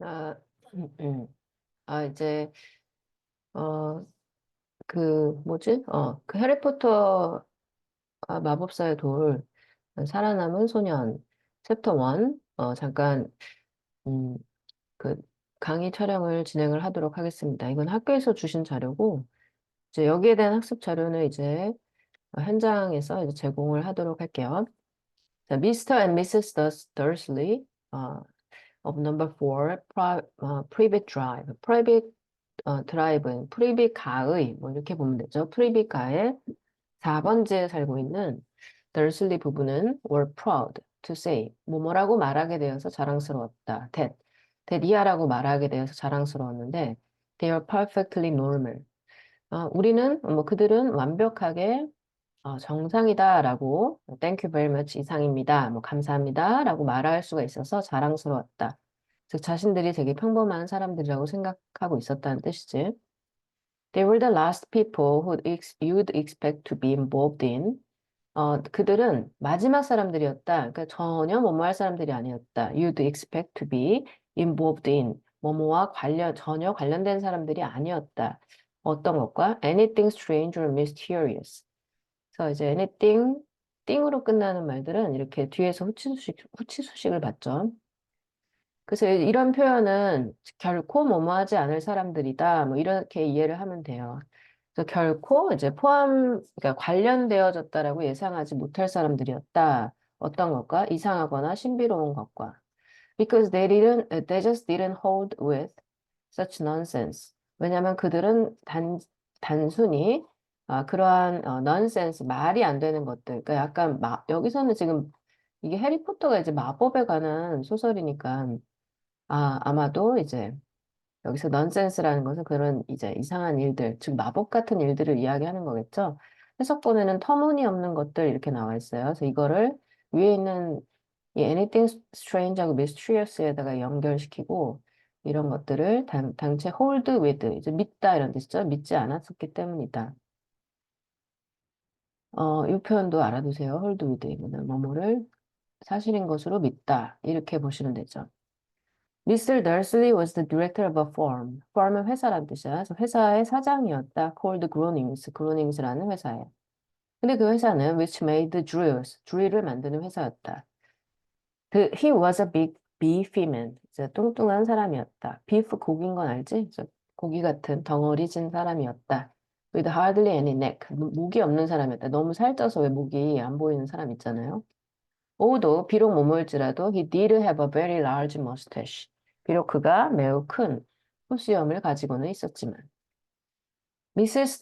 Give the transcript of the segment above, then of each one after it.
아, 이제, 어, 그, 뭐지? 그 해리포터 마법사의 돌, 살아남은 소년, 챕터 1, 잠깐, 음, 그, 강의 촬영을 진행을 하도록 하겠습니다. 이건 학교에서 주신 자료고, 이제 여기에 대한 학습 자료는 이제 현장에서 이제 제공을 하도록 할게요. 자, Mr. and Mrs. Dursley, of number 4, private drive. private 드라이브는 프리비 가의, 뭐 이렇게 보면 되죠. 프리비 가의 4번지에 살고 있는 덜슬리 부부는 were proud to say, 뭐뭐라고 말하게 되어서 자랑스러웠다. 이하라고 말하게 되어서 자랑스러웠는데, they are perfectly normal. 우리는, 그들은 완벽하게 정상이다라고, thank you very much 이상입니다. 뭐 감사합니다라고 말할 수가 있어서 자랑스러웠다. 즉 자신들이 되게 평범한 사람들이라고 생각하고 있었다는 뜻이지. They were the last people you'd expect to be involved in. 그들은 마지막 사람들이었다. 그러니까 전혀 뭐뭐 할 사람들이 아니었다. You'd expect to be involved in. 뭐뭐와 전혀 관련된 사람들이 아니었다. 어떤 것과? Anything strange or mysterious. 그래서 이제 anything, 띵으로 끝나는 말들은 이렇게 뒤에서 후치수식을 받죠. 그래서 이런 표현은 결코 뭐뭐 하지 않을 사람들이다. 뭐 이렇게 이해를 하면 돼요. 그래서 결코 이제 그러니까 관련되어졌다라고 예상하지 못할 사람들이었다. 어떤 것과? 이상하거나 신비로운 것과. Because they just didn't hold with such nonsense. 왜냐하면 그들은 단순히 그러한 nonsense, 말이 안 되는 것들. 그러니까 약간 여기서는 지금 이게 해리포터가 이제 마법에 관한 소설이니까 아마도 이제 여기서 넌센스라는 것은 그런 이제 이상한 일들, 즉 마법 같은 일들을 이야기하는 거겠죠. 해석본에는 터무니없는 것들 이렇게 나와 있어요. 그래서 이거를 위에 있는 이 anything strange하고 mysterious에다가 연결시키고 이런 것들을 당체 hold with, 이제 믿다 이런 뜻이죠. 믿지 않았었기 때문이다. 이 표현도 알아두세요. hold with 이거는 뭐뭐를 사실인 것으로 믿다 이렇게 보시면 되죠. Mr. Dursley was the director of a firm. firm은 회사란 뜻이야. 그래서 회사의 사장이었다. called Gronings, 그로닝스라는 회사에. 근데 그 회사는 which made jewels, 주리를 만드는 회사였다. He was a big beefy man. 이제 뚱뚱한 사람이었다. beef 고기인 건 알지? 그래서 고기 같은 덩어리진 사람이었다. with hardly any neck. 목이 없는 사람이었다. 너무 살쪄서 왜 목이 안 보이는 사람 있잖아요. 비록 모모일지라도 he did have a very large mustache. 비록 그가 매우 큰 후수염을 가지고는 있었지만. Mrs.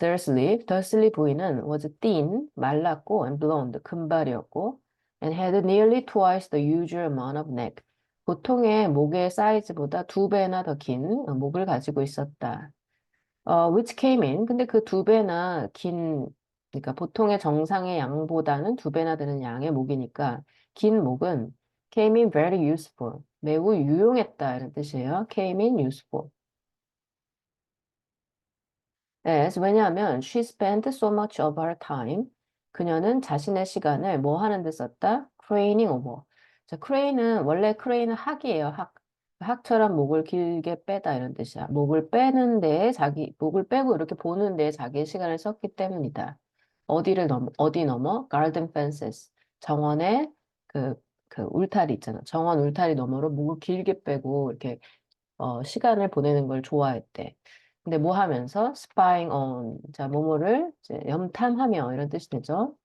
더슬리 부인은 was thin, 말랐고 and blonde, 금발이었고 and had nearly twice the usual amount of neck. 보통의 목의 사이즈보다 2배나 더 긴 목을 가지고 있었다. which came in. 근데 그 2배나 그러니까 보통의 정상의 양보다는 2배나 되는 양의 목이니까 긴 목은 came in very useful. 매우 유용했다 이런 뜻이에요. came in useful. 왜냐하면 she spent so much of her time. 그녀는 자신의 시간을 뭐 하는 데 썼다? craning over. 자, crane은 원래 crane은 학이에요. 학. 학처럼 목을 길게 빼다 이런 뜻이야. 목을 빼는 데에 목을 빼고 이렇게 보는 데에 자기의 시간을 썼기 때문이다. 어디 넘어? garden fences. 정원의 그, 그 울타리 있잖아. 정원 울타리 너머로 목을 길게 빼고 이렇게 시간을 보내는 걸 좋아했대. 근데 뭐 하면서? spying on. 자, 뭐뭐를 이제 염탐하며 이런 뜻이 되죠.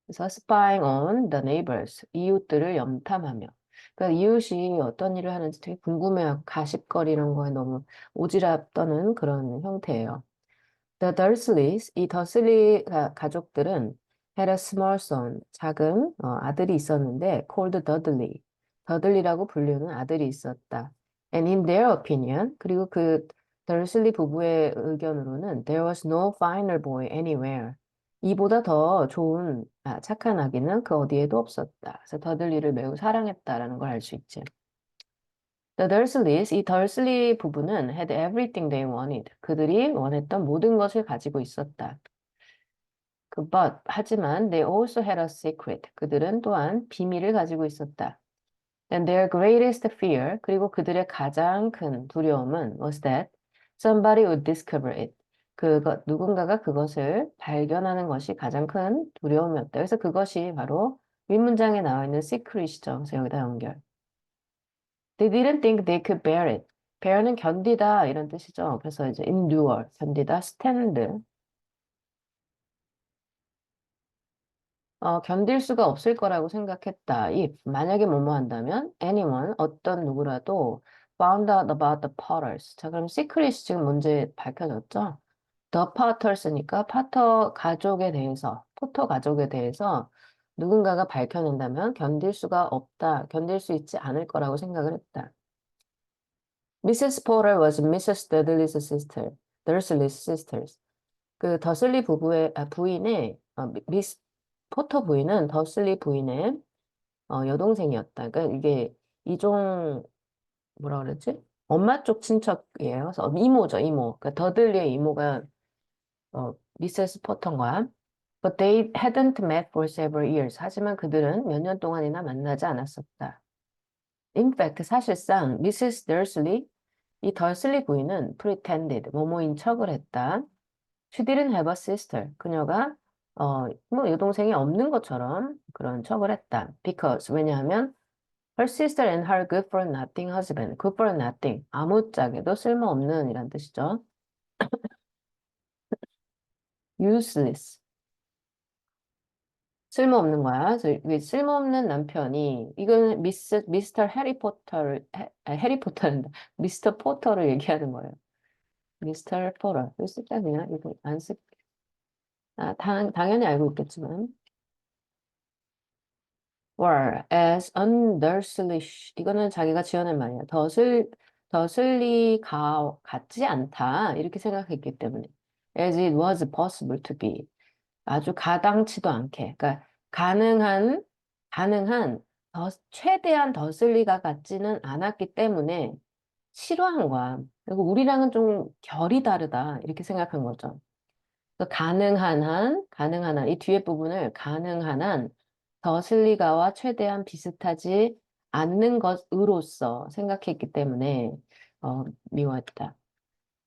그래서 spying on the neighbors. 이웃들을 염탐하며. 그러니까 이웃이 어떤 일을 하는지 되게 궁금해하고 가십거리 이런 거에 너무 오지랖 떠는 그런 형태예요. The Dursleys, 이 더슬리 가족들은 had a small son, 작은 아들이 있었는데 called Dudley, 더들리라고 불리는 아들이 있었다. And in their opinion, 그리고 그 더슬리 부부의 의견으로는 there was no finer boy anywhere. 이보다 더 좋은 착한 아기는 그 어디에도 없었다. 그래서 더들리를 매우 사랑했다라는 걸 알 수 있지. The Dursleys, 이 덜슬리 부부는 had everything they wanted. 그들이 원했던 모든 것을 가지고 있었다. 하지만 they also had a secret. 그들은 또한 비밀을 가지고 있었다. And their greatest fear, 그리고 그들의 가장 큰 두려움은 was that somebody would discover it. 누군가가 그것을 발견하는 것이 가장 큰 두려움이었다. 그래서 그것이 바로 윗문장에 나와 있는 secret이죠. 그래서 여기다 연결. They didn't think they could bear it. bear는 견디다 이런 뜻이죠. 그래서 이제 endure, 견디다, stand. 견딜 수가 없을 거라고 생각했다. if, 만약에 뭐뭐 한다면 anyone, 어떤 누구라도 found out about the potters. 자, 그럼 secret이 지금 문제 밝혀졌죠? The potters니까 파터 가족에 대해서, 포터 가족에 대해서 누군가가 밝혀낸다면 견딜 수가 없다, 견딜 수 있지 않을 거라고 생각을 했다. Mrs. Potter was Mrs. Dudley's sister, Dursley's sisters. 그 더슬리 부인의 미스 포터 부인은 더슬리 부인의 여동생이었다. 그러니까 이게 이종 뭐라 그러지? 엄마 쪽 친척이에요. 그래서 이모죠, 이모. 그러니까 더들리의 이모가 미세스 포터인가? But they hadn't met for several years. 하지만 그들은 몇 년 동안이나 만나지 않았었다. In fact, 사실상 미세스 더슬리, 이 더슬리 부인은 pretended, 모모인 척을 했다. She didn't have a sister. 그녀가 뭐 여동생이 없는 것처럼 그런 척을 했다. Because 왜냐하면 her sister and her good for nothing husband. good for nothing. 아무짝에도 쓸모없는 이란 뜻이죠. useless. 쓸모없는 거야. 그래서 이게 쓸모없는 남편이 이거는 미스터 해리포터를 해리포터는 미스터 포터를 얘기하는 거예요. 미스터 포터. 이거 쓸까 그냥 이거 안 쓸. 당연히 알고 있겠지만. were as undurslyish. 이거는 자기가 지어낸 말이야. 더슬리가 같지 않다. 이렇게 생각했기 때문에. as it was possible to be. 아주 가당치도 않게. 그러니까 가능한 최대한 더슬리가 같지는 않았기 때문에 싫어한 거야. 그리고 우리랑은 좀 결이 다르다. 이렇게 생각한 거죠. 그래서 가능한 한, 이 뒤에 부분을 가능한 한 더슬리가와 최대한 비슷하지 않는 것으로서 생각했기 때문에 미워했다.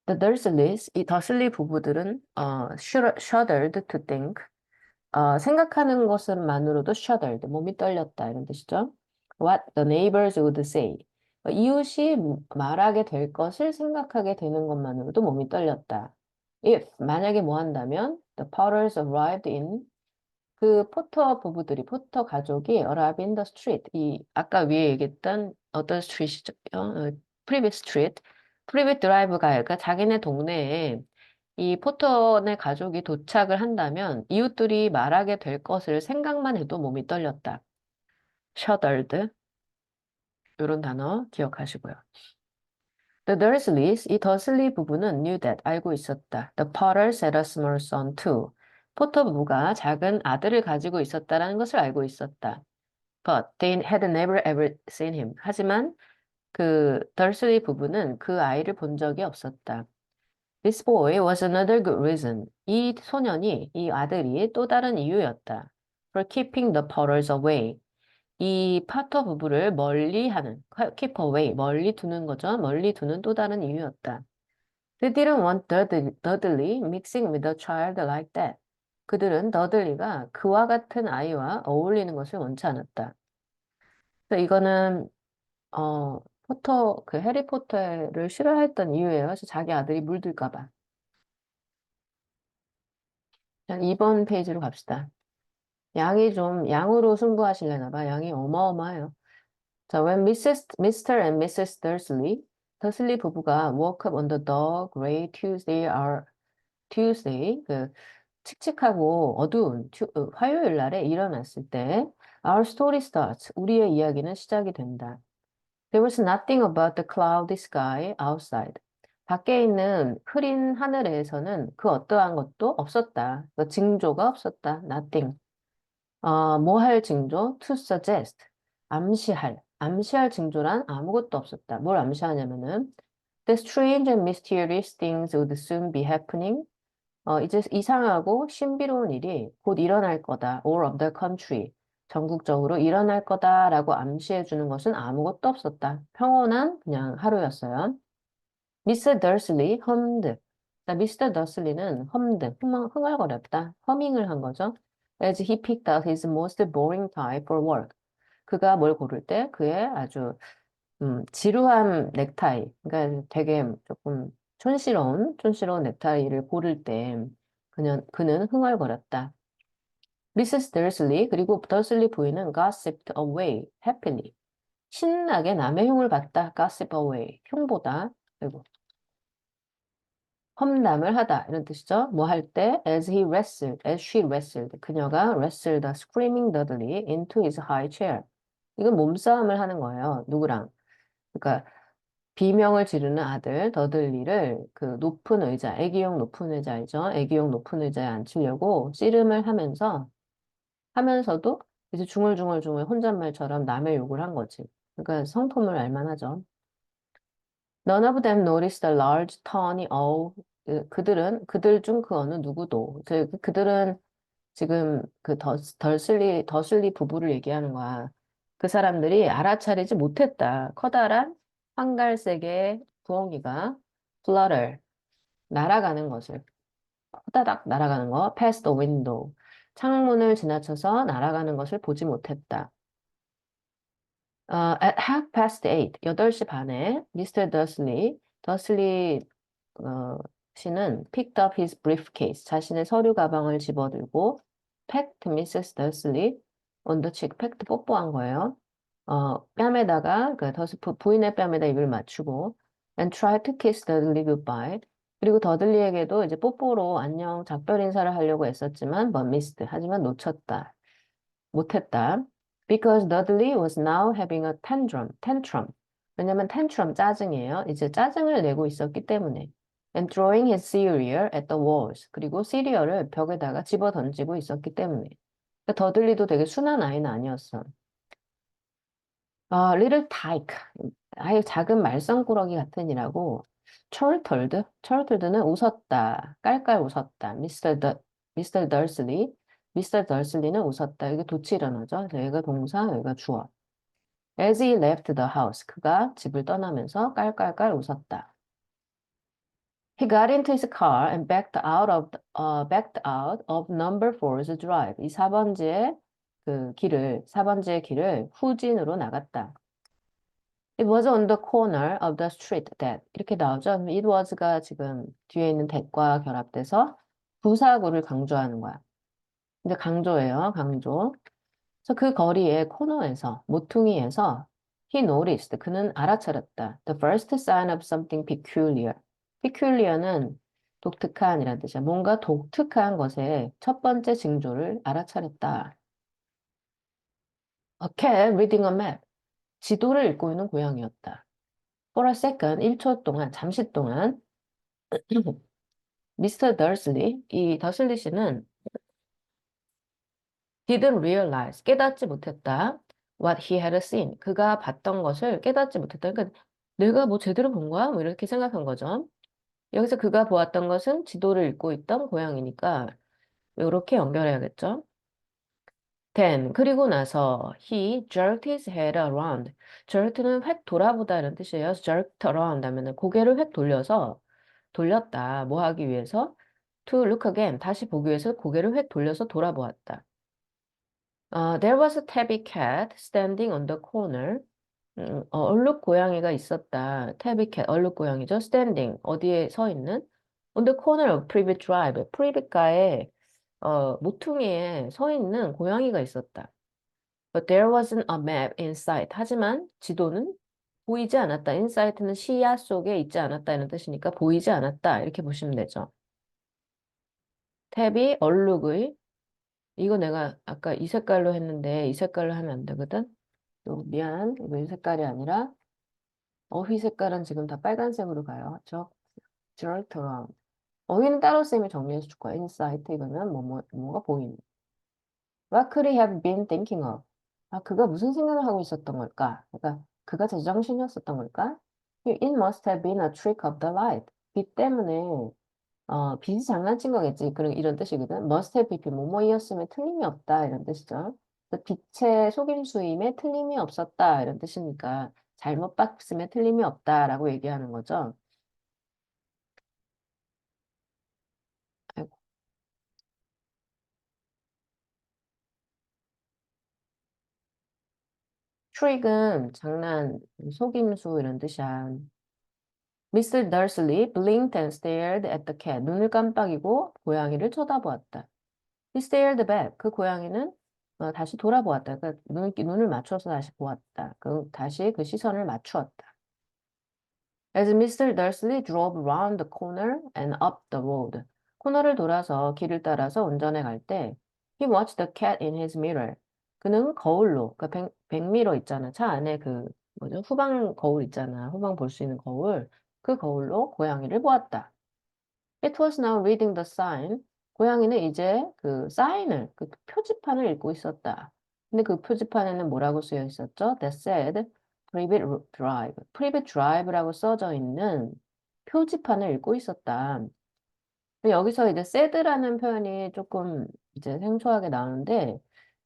The Dursleys, 이 더슬리 부부들은 shuddered to think, 생각하는 것만으로도 shuddered, 몸이 떨렸다 이런 뜻이죠. What the neighbors would say. 이웃이 말하게 될 것을 생각하게 되는 것만으로도 몸이 떨렸다. If, 만약에 뭐 한다면 the Potters arrived in 포터 가족이 arrive in the street. 아까 위에 얘기했던 어떤 street이죠? 프리빗 스트리트. 프리빗 드라이브가 그러니까 자기네 동네에 이 포터네 가족이 도착을 한다면 이웃들이 말하게 될 것을 생각만 해도 몸이 떨렸다. shuddered. 이런 단어 기억하시고요. The Dursleys, 이 더슬리 부부는 knew that, 알고 있었다. The Potters had a small son too. 포터 부부가 작은 아들을 가지고 있었다라는 것을 알고 있었다. But they had never ever seen him. 하지만 그 덜슬리 부부는 그 아이를 본 적이 없었다. This boy was another good reason. 이 아들이 또 다른 이유였다. For keeping the Potters away. 이 파터 부부를 keep away, 멀리 두는 거죠. 멀리 두는 또 다른 이유였다. They didn't want Dudley mixing with a child like that. 그들은 더들리가 그와 같은 아이와 어울리는 것을 원치 않았다. 그래서 이거는 해리포터를 싫어했던 이유예요. 그래서 자기 아들이 물들까 봐. 자, 2번 페이지로 갑시다. 양으로 승부하시려나 봐. 양이 어마어마해요. 자, when Mr. and Mrs. 더슬리 부부가 woke up on the dull, gray Tuesday, 칙칙하고 어두운 화요일 날에 일어났을 때, our story starts, 우리의 이야기는 시작이 된다. There was nothing about the cloudy sky outside. 밖에 있는 흐린 하늘에서는 그 어떠한 것도 없었다. 그 징조가 없었다. Nothing. 뭐 할 징조? To suggest. 암시할 징조란 아무것도 없었다. 뭘 암시하냐면은 The strange and mysterious things would soon be happening. 이제 이상하고 신비로운 일이 곧 일어날 거다. All of the country. 전국적으로 일어날 거다라고 암시해 주는 것은 아무것도 없었다. 평온한 그냥 하루였어요. 미스 더슬리 험드. 자, 미스터 더슬리는 험드, 흥얼거렸다. 허밍을 한 거죠. As he picked out his most boring tie for work. 그가 뭘 고를 때 그의 아주 지루한 넥타이, 그러니까 되게 조금 촌스러운 넥타이를 고를 때 그는 흥얼거렸다. 미세스 더슬리 그리고 더슬리 부인은 gossiped away happily. 신나게 남의 흉을 봤다. gossip away. 흉보다. 그리고 험담을 하다 이런 뜻이죠. 뭐 할 때 as she wrestled 그녀가 wrestled a screaming Dudley into his high chair. 이건 몸싸움을 하는 거예요. 누구랑? 그러니까 비명을 지르는 아들 더들리를 그 높은 의자, 애기용 높은 의자이죠. 애기용 높은 의자에 앉히려고 씨름을 하면서도 이제 중얼중얼 혼잣말처럼 남의 욕을 한 거지. 그러니까 성품을 알만하죠. None of them noticed the large tawny owl. 그들 중 그 어느 누구도. 그들은 지금 그 더슬리 부부를 얘기하는 거야. 그 사람들이 알아차리지 못했다. 커다란 황갈색의 부엉이가 flutter, 날아가는 것을, 호다닥 날아가는 거, past the window. 창문을 지나쳐서 날아가는 것을 보지 못했다. At 8:30, 8시 반에 미스터 더슬리 씨는 picked up his briefcase, 자신의 서류 가방을 집어들고 pecked Mrs. Dursley on the cheek, pecked 뽀뽀한 거예요. 뺨에다가 부인의 뺨에다 입을 맞추고 and tried to kiss Dudley goodbye. 그리고 더들리에게도 이제 뽀뽀로 안녕 작별 인사를 하려고 애썼지만 but missed, 하지만 놓쳤다. 못했다. Because Dudley was now having a tantrum. 왜냐면 tantrum 짜증이에요. 이제 짜증을 내고 있었기 때문에. And throwing his cereal at the walls. 그리고 시리얼을 벽에다가 집어 던지고 있었기 때문에. 그러니까 더들리도 되게 순한 아이는 아니었어. little tyke. 아유, 작은 말썽꾸러기 같은 이라고. chortled는 웃었다. 깔깔 웃었다. 미스터 덜슬리. 미스터 덜슬리는 웃었다. 이게 도치련어죠. 여기가 동사, 여기가 주어. As he left the house. 그가 집을 떠나면서 깔깔깔 웃었다. He got into his car and backed out of number 4's drive. 이 4번지의 길을 후진으로 나갔다. It was on the corner of the street that 이렇게 나오죠. It was가 지금 뒤에 있는 that과 결합돼서 부사구를 강조하는 거야. 근데 강조예요, 강조. 그래서 그 거리의 코너에서, 모퉁이에서 he noticed, 그는 알아차렸다. The first sign of something peculiar. peculiar는 독특한이라는 뜻이야. 뭔가 독특한 것의 첫 번째 징조를 알아차렸다. A cat reading a map. 지도를 읽고 있는 고양이였다. For a second, 1초 동안, 잠시 동안 미스터 더슬리, 이 더슬리 씨는 didn't realize, 깨닫지 못했다. What he had seen, 그가 봤던 것을 깨닫지 못했다. 그러니까 내가 뭐 제대로 본 거야? 뭐 이렇게 생각한 거죠. 여기서 그가 보았던 것은 지도를 읽고 있던 고양이니까 이렇게 연결해야겠죠. Then, 그리고 나서 he jerked his head around. jerked는 획 돌아보다는 뜻이에요. jerked around 하면은 고개를 획 돌렸다. 뭐 하기 위해서? To look again. 다시 보기 위해서 고개를 획 돌려서 돌아보았다. There was a tabby cat standing on the corner. 얼룩 고양이가 있었다. tabby cat, 얼룩 고양이죠. standing, 어디에 서 있는? On the corner of Privet Drive. 프리빗가의 모퉁이에 서 있는 고양이가 있었다. But there wasn't a map in sight. 하지만 지도는 보이지 않았다. insight는 시야 속에 있지 않았다 이런 뜻이니까 보이지 않았다. 이렇게 보시면 되죠. 탭이 얼룩의 이거 내가 아까 이 색깔로 했는데 이 색깔로 하면 안 되거든. 미안. 이거 이 색깔이 아니라 어휘 색깔은 지금 다 빨간색으로 가요. 저처럼 어휘는 따로 쌤이 정리해서 줄 거야. insight 이거는 뭐가 보이는. What could he have been thinking of? 그가 무슨 생각을 하고 있었던 걸까? 그러니까 그가 제정신이었었던 걸까? It must have been a trick of the light. 빛 때문에 빛이 장난친 거겠지. 이런 뜻이거든. must have been 뭐뭐이었으면 틀림이 없다 이런 뜻이죠. 그 빛의 속임수임에 틀림이 없었다 이런 뜻이니까 잘못 봤음에 틀림이 없다라고 얘기하는 거죠. 아이고. 트릭은 장난, 속임수 이런 뜻이야. Mr. Dursley blinked and stared at the cat. 눈을 깜빡이고 고양이를 쳐다보았다. He stared back. 그 고양이는 다시 돌아보았다. 그러니까 눈을 맞춰서 다시 보았다. 다시 그 시선을 맞추었다. As Mr. Dursley drove round the corner and up the road. 코너를 돌아서 길을 따라서 운전해 갈 때, he watched the cat in his mirror. 그는 거울로, 그러니까 백미러 있잖아. 차 안에 뭐죠? 후방 거울 있잖아. 후방 볼 수 있는 거울. 그 거울로 고양이를 보았다. It was now reading the sign. 고양이는 이제 그 사인을, 그 표지판을 읽고 있었다. 근데 그 표지판에는 뭐라고 쓰여 있었죠? That said, Private Drive. Private Drive라고 써져 있는 표지판을 읽고 있었다. 근데 여기서 이제 said라는 표현이 조금 이제 생소하게 나오는데,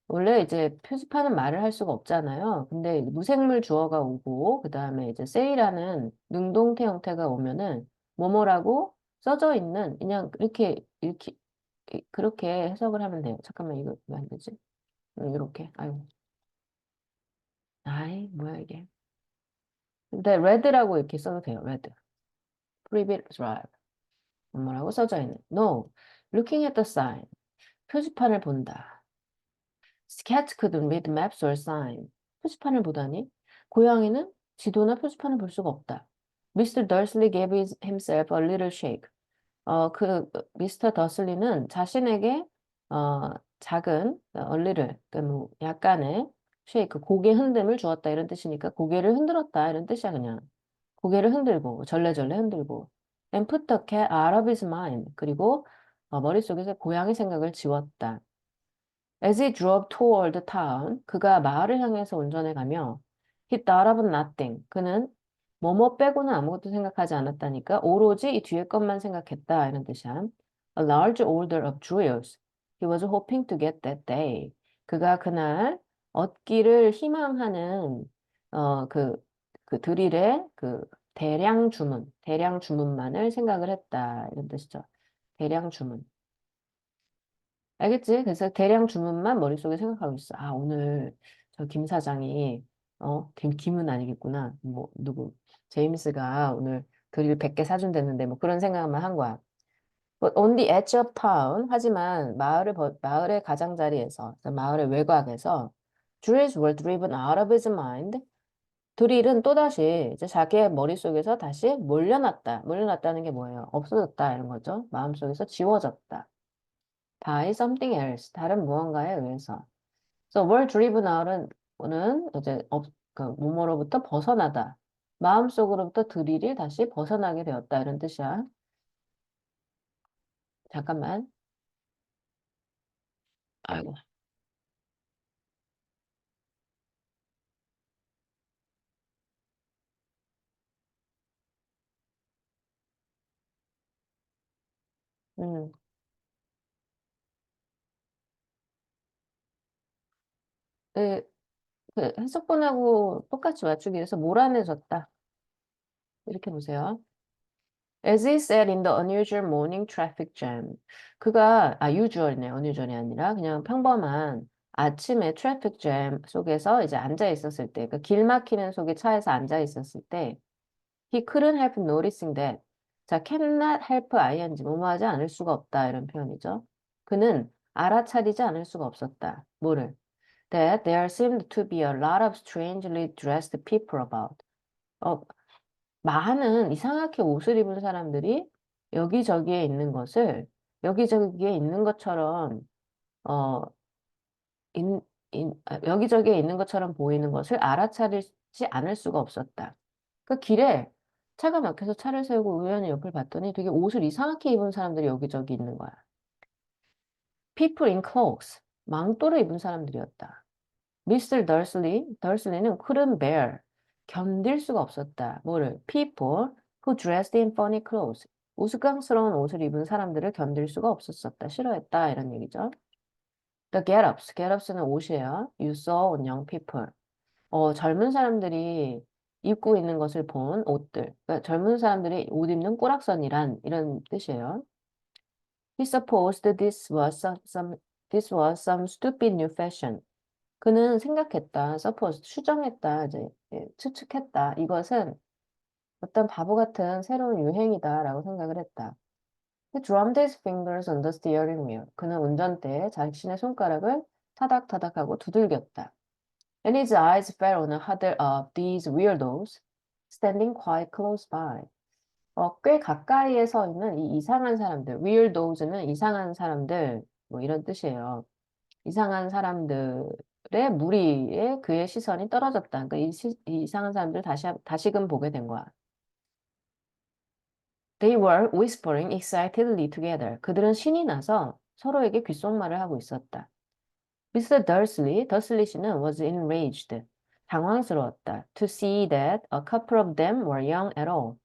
원래 이제 표지판은 말을 할 수가 없잖아요. 근데 무생물 주어가 오고, 그 다음에 이제 say라는 능동태 형태가 오면은, 뭐뭐라고 써져 있는, 그냥 이렇게, 그렇게 해석을 하면 돼요. 잠깐만, 이거 왜 안 되지? 이렇게. 아유, 아이, 뭐야, 이게. 근데 red라고 이렇게 써도 돼요. red. private drive. 뭐라고 써져 있는. No. Looking at the sign. 표지판을 본다. Cat couldn't read maps or sign. 표지판을 보다니 고양이는 지도나 표지판을 볼 수가 없다. Mr. Dursley gave himself a little shake. 미스터 더슬리는 자신에게 작은 a little, 그러니까 뭐 약간의 shake, 고개 흔듦을 주었다 이런 뜻이니까 고개를 흔들었다 이런 뜻이야 그냥. 고개를 흔들고 절레절레 흔들고 and put the cat out of his mind. 그리고 머릿속에서 고양이 생각을 지웠다. As he drove toward the town, 그가 마을을 향해서 운전해 가며 he thought of nothing. 그는 뭐뭐 빼고는 아무것도 생각하지 않았다니까 오로지 이 뒤에 것만 생각했다 이런 뜻이야. A large order of jewels. He was hoping to get that day. 그가 그날 얻기를 희망하는 그 드릴의 그 대량 주문만을 생각을 했다 이런 뜻이죠. 대량 주문. 알겠지? 그래서 대량 주문만 머릿속에 생각하고 있어. 아, 오늘 저 김 사장이, 김은 아니겠구나. 뭐, 누구, 제임스가 오늘 그릴 100개 사준댔는데, 뭐 그런 생각만 한 거야. But on the edge of town, 하지만 마을의 가장자리에서, 마을의 외곽에서, Drills were driven out of his mind. 드릴은 또다시 이제 자기의 머릿속에서 다시 몰려났다. 몰려났다는 게 뭐예요? 없어졌다. 이런 거죠. 마음속에서 지워졌다. by something else, 다른 무언가에 의해서. So were driven out은 이제 뭐뭐로부터 벗어나다. 마음속으로부터 드릴이 다시 벗어나게 되었다. 이런 뜻이야. 잠깐만. 아이고. 음. 그, 그 해석본하고 똑같이 맞추기 위해서 몰아내줬다. 이렇게 보세요. As he sat in the unusual morning traffic jam. usual이네. unusual이 아니라 그냥 평범한 아침에 트래픽 잼 속에서 이제 앉아 있었을 때, 그 길 막히는 속에 차에서 앉아 있었을 때, he couldn't help noticing that. 자, cannot help ing, 뭐뭐하지 않을 수가 없다. 이런 표현이죠. 그는 알아차리지 않을 수가 없었다. 뭐를? That there seemed to be a lot of strangely dressed people about. 어, 많은 이상하게 옷을 입은 사람들이 여기저기에 있는 것을 여기저기에 있는 것처럼 어, 여기저기에 있는 것처럼 보이는 것을 알아차리지 않을 수가 없었다. 그 길에 차가 막혀서 차를 세우고 우연히 옆을 봤더니 되게 옷을 이상하게 입은 사람들이 여기저기 있는 거야. People in clothes. 망토를 입은 사람들이었다. Mr. Dursley는 couldn't bear. 견딜 수가 없었다. 뭐를? People who dressed in funny clothes. 우스꽝스러운 옷을 입은 사람들을 견딜 수가 없었었다. 싫어했다. 이런 얘기죠. The get-ups. get-ups는 옷이에요. You saw on young people. 젊은 사람들이 입고 있는 것을 본 옷들. 그러니까 젊은 사람들이 옷 입는 꾸락선이란 이런 뜻이에요. He supposed this was some stupid new fashion. 그는 생각했다. supposed 추정했다. 이제 추측했다. 이것은 어떤 바보 같은 새로운 유행이다라고 생각을 했다. He drummed his fingers on the steering wheel. 그는 운전대에 자신의 손가락을 타닥타닥하고 두들겼다. And his eyes fell on a huddle of these weirdos standing quite close by. 꽤 가까이에 서 있는 이 이상한 사람들, weirdos는 이상한 사람들, 뭐 이런 뜻이에요. 이상한 사람들의 무리에 그의 시선이 떨어졌다. 그러니까 이 이상한 사람들 다시금 보게 된 거야. They were whispering excitedly together. 그들은 신이 나서 서로에게 귓속말을 하고 있었다. Mr. Dursley 씨는 was enraged. 당황스러웠다. To see that a couple of them were young at all.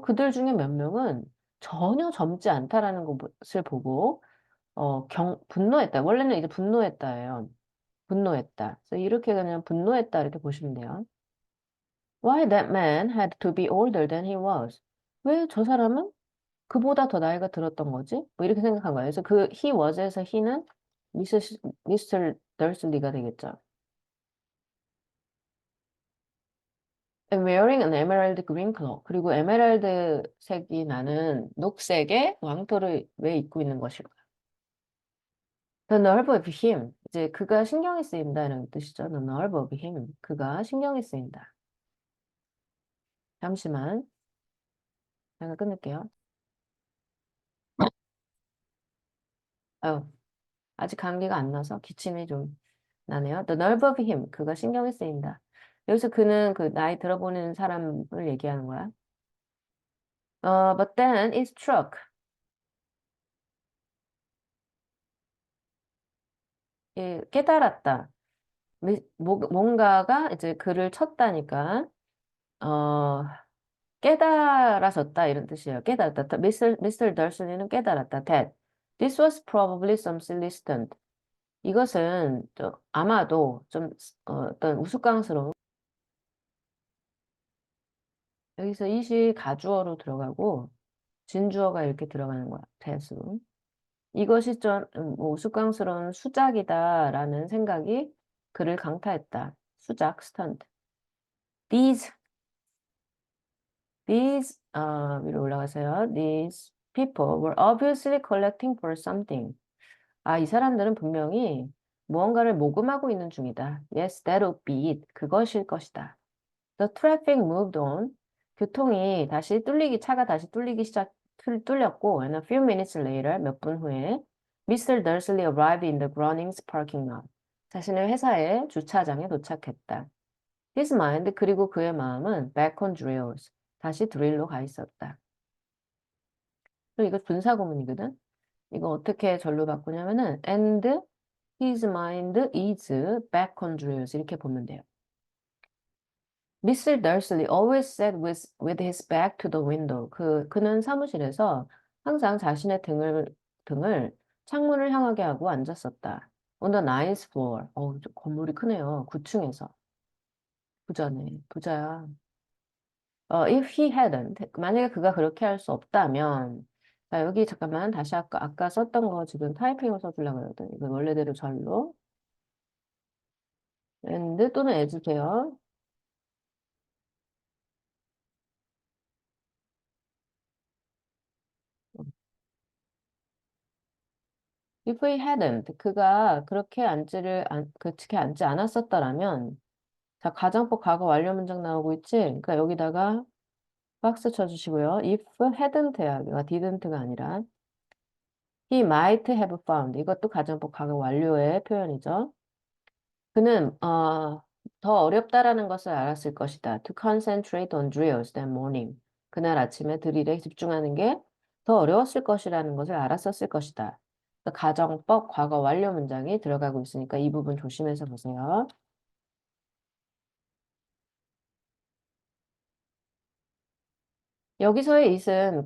그들 중에 몇 명은 전혀 젊지 않다라는 것을 보고 분노했다. 원래는 이제 분노했다예요. 분노했다. 그래서 이렇게 그냥 분노했다 이렇게 보시면 돼요. Why that man had to be older than he was? 왜 저 사람은 그보다 더 나이가 들었던 거지? 뭐 이렇게 생각한 거예요. 그래서 그 he was에서 he는 미스터 덜슬리가 되겠죠. And wearing an emerald green cloak. 그리고 에메랄드 색이 나는 녹색의 왕토를 왜 입고 있는 것일까? The nerve of him. 이제 그가 신경이 쓰인다는 뜻이죠. The nerve of him. 그가 신경이 쓰인다. 잠시만. 제가 끊을게요. 아유, 아직 감기가 안 나서 기침이 좀 나네요. The nerve of him. 그가 신경이 쓰인다. 여기서 그는 그 나이 들어보는 사람을 얘기하는 거야. But then it struck. 깨달았다. 뭔가가 이제 그를 쳤다니까, 어, 깨달아졌다 이런 뜻이에요. 깨달았다. 미스터 덜슨이는 깨달았다. That this was probably some silly stunt. 이것은 아마도 좀 어떤 우스꽝스러운 여기서 이시 가주어로 들어가고 진주어가 이렇게 들어가는 거야. 대수. 이것이 좀 뭐 우스꽝스러운 수작이다라는 생각이 그를 강타했다. 수작, 스턴트. These 위로 올라가세요. These people were obviously collecting for something. 이 사람들은 분명히 무언가를 모금하고 있는 중이다. Yes, that would be it. 그것일 것이다. The traffic moved on. 차가 다시 뚫렸고, and a few minutes later, 몇 분 후에, Mr. Dursley arrived in the Grounings parking lot. 자신의 회사의 주차장에 도착했다. His mind, 그리고 그의 마음은 back on drills. 다시 드릴로 가 있었다. 그리고 이거 분사구문이거든? 이거 어떻게 절로 바꾸냐면은, and his mind is back on drills. 이렇게 보면 돼요. Mr. Dursley always sat with his back to the window. 그는 사무실에서 항상 자신의 등을 창문을 향하게 하고 앉았었다. On the ninth floor. 건물이 크네요. 9층에서. 부자야. If he hadn't, 만약에 그가 그렇게 할 수 없다면, 자, 여기 잠깐만 다시 아까 썼던 거 지금 타이핑을 써주려고 그러거든. 이거 원래대로 절로. and 또는 as 돼요. If he hadn't, 그가 그렇게 앉지 않았었더라면, 자, 가정법 과거 완료 문장 나오고 있지? 그러니까 여기다가 박스 쳐주시고요. If hadn't 해야 돼요. didn't가 아니라. He might have found. 이것도 가정법 과거 완료의 표현이죠. 그는, 더 어렵다라는 것을 알았을 것이다. To concentrate on drills that morning. 그날 아침에 드릴에 집중하는 게 더 어려웠을 것이라는 것을 알았었을 것이다. 그러니까 가정법 과거 완료 문장이 들어가고 있으니까 이 부분 조심해서 보세요. 여기서의 it은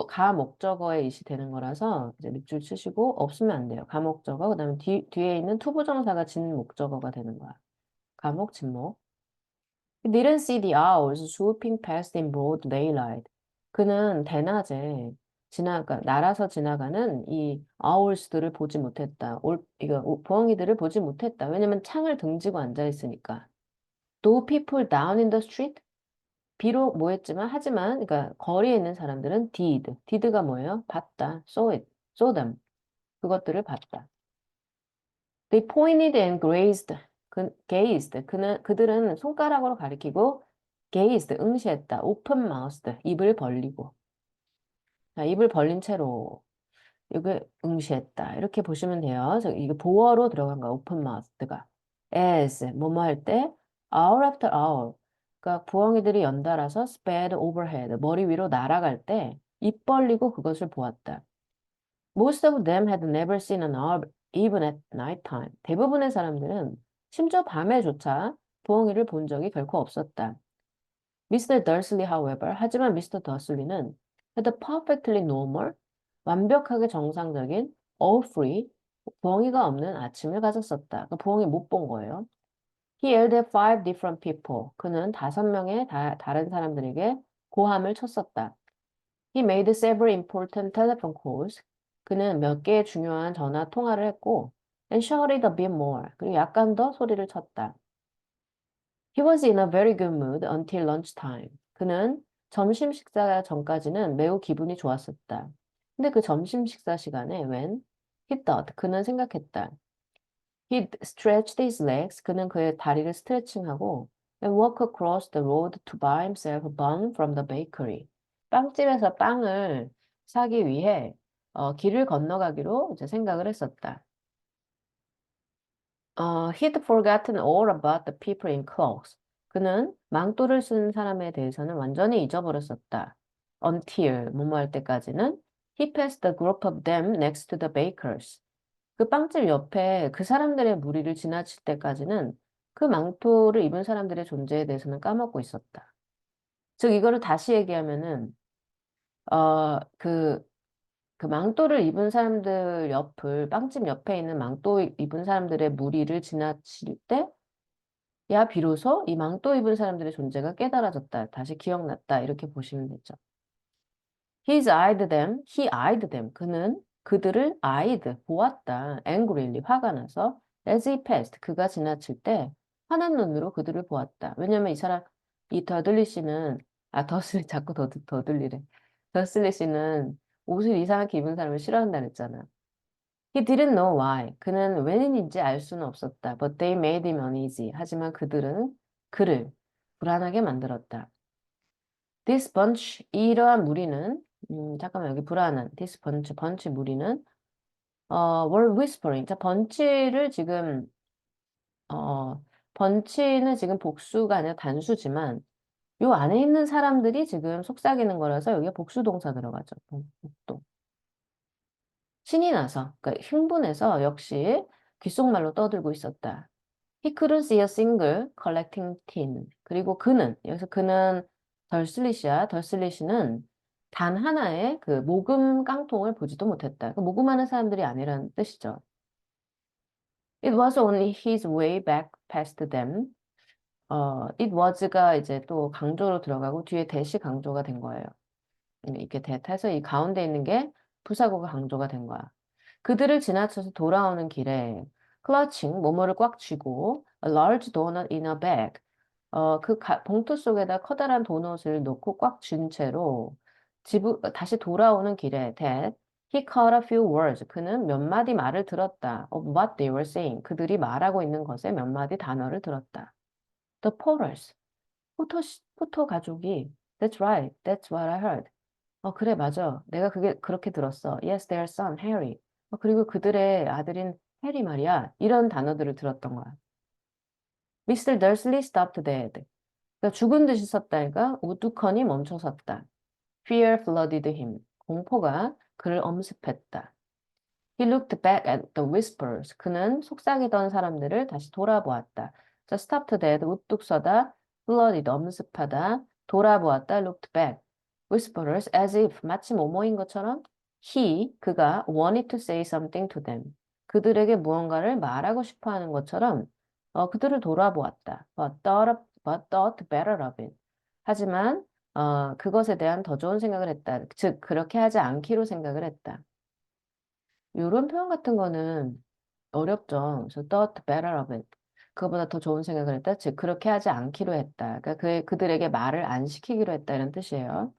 가목적어의 it이 되는 거라서 이제 밑줄 치시고 없으면 안 돼요. 가목적어, 그 다음에 뒤에 있는 투부정사가 진목적어가 되는 거야. 가목, 진목. He didn't see the owls swooping past in broad daylight. 그는 대낮에 그러니까 날아서 지나가는 이 owls들을 보지 못했다. 부엉이들을 보지 못했다. 왜냐면 창을 등지고 앉아 있으니까. Though people down in the street, 비록 뭐 했지만, 하지만, 그러니까 거리에 있는 사람들은 did가 뭐예요? 봤다. saw them. 그것들을 봤다. They pointed and gazed. 그들은 손가락으로 가리키고 gazed, 응시했다. open mouthed, 입을 벌리고. 자, 입을 벌린 채로 이게 응시했다. 이렇게 보시면 돼요. 그래서 이게 보어로 들어간 거야. open mouthed가. as, 뭐뭐 할 때, hour after hour. 그러니까 부엉이들이 연달아서 sped overhead, 머리 위로 날아갈 때 입 벌리고 그것을 보았다. Most of them had never seen an owl even at night time. 대부분의 사람들은 심지어 밤에조차 부엉이를 본 적이 결코 없었다. Mr. Dursley, however, 하지만 미스터 더슬리는 had a perfectly normal, 완벽하게 정상적인, all free, 부엉이가 없는 아침을 가졌었다. 그러니까 부엉이 못 본 거예요. He yelled at 5 different people. 그는 5명의 다른 사람들에게 고함을 쳤었다. He made several important telephone calls. 그는 몇 개의 중요한 전화 통화를 했고, and shouted a bit more. 그리고 약간 더 소리를 쳤다. He was in a very good mood until lunchtime. 그는 점심 식사 전까지는 매우 기분이 좋았었다. 근데 그 점심 식사 시간에 he thought, 그는 생각했다. He stretched his legs. 그는 그의 다리를 스트레칭하고 and walked across the road to buy himself a bun from the bakery. 빵집에서 빵을 사기 위해 길을 건너가기로 이제 생각을 했었다. He'd forgotten all about the people in cloaks. 그는 망토를 쓴 사람에 대해서는 완전히 잊어버렸었다. Until 뭐뭐 할 때까지는 he passed the group of them next to the bakers. 그 빵집 옆에 그 사람들의 무리를 지나칠 때까지는 그 망토를 입은 사람들의 존재에 대해서는 까먹고 있었다. 즉 이거를 다시 얘기하면은 그 망토를 입은 사람들 빵집 옆에 있는 망토 입은 사람들의 무리를 지나칠 때, 야, 비로소 이 망토 입은 사람들의 존재가 깨달아졌다. 다시 기억났다. 이렇게 보시면 되죠. He eyed them. 그는 그들을 eyed, 보았다. angrily, 화가 나서. As he passed, 그가 지나칠 때 화난 눈으로 그들을 보았다. 왜냐면 이 더들리 씨는, 더슬리, 자꾸 더들리래. 더슬리 씨는 옷을 이상하게 입은 사람을 싫어한다 그랬잖아. He didn't know why. 그는 웬일인지 알 수는 없었다. But they made him uneasy. 하지만 그들은 그를 불안하게 만들었다. This bunch, 이러한 무리는, 잠깐만 여기 불안한, this bunch 무리는, were whispering. 자, 번치는 지금 복수가 아니라 단수지만, 요 안에 있는 사람들이 지금 속삭이는 거라서 여기가 복수 동사 들어가죠. 복도. 신이 나서, 그러니까 흥분해서 역시 귓속말로 떠들고 있었다. He couldn't see a single collecting tin. 그리고 여기서 그는 덜슬리시는 단 하나의 그 모금 깡통을 보지도 못했다. 그 모금하는 사람들이 아니라는 뜻이죠. It was only his way back past them. it was가 이제 또 강조로 들어가고 뒤에 대시 강조가 된 거예요. 이렇게 대타서 이 가운데 있는 게 부사구가 강조가 된 거야. 그들을 지나쳐서 돌아오는 길에 clutching, 뭐뭐를 꽉 쥐고 a large donut in a bag. 봉투 속에다 커다란 도넛을 놓고 꽉 쥔 채로 다시 돌아오는 길에 that he caught a few words. 그는 몇 마디 말을 들었다. of what they were saying. 그들이 말하고 있는 것에 몇 마디 단어를 들었다. The Potters. 포터 가족이 That's right. That's what I heard. 그래, 맞아. 내가 그렇게 들었어. Yes, their son, Harry. 그리고 그들의 아들인 해리 말이야. 이런 단어들을 들었던 거야. Mr. Dursley stopped dead. 그러니까 죽은 듯이 섰다니까 우두커니 멈춰 섰다. Fear flooded him. 공포가 그를 엄습했다. He looked back at the whispers. 그는 속삭이던 사람들을 다시 돌아보았다. 자, stopped dead, 우뚝 서다, flooded, 엄습하다, 돌아보았다, looked back. whisperers as if 마치 뭐뭐인 것처럼 그가 wanted to say something to them. 그들에게 무언가를 말하고 싶어 하는 것처럼 그들을 돌아보았다. but thought better of it. 하지만 그것에 대한 더 좋은 생각을 했다. 즉 그렇게 하지 않기로 생각을 했다. 이런 표현 같은 거는 어렵죠. 그래서 thought better of it. 그거보다 더 좋은 생각을 했다. 즉 그렇게 하지 않기로 했다. 그러니까 그들에게 말을 안 시키기로 했다 이런 뜻이에요.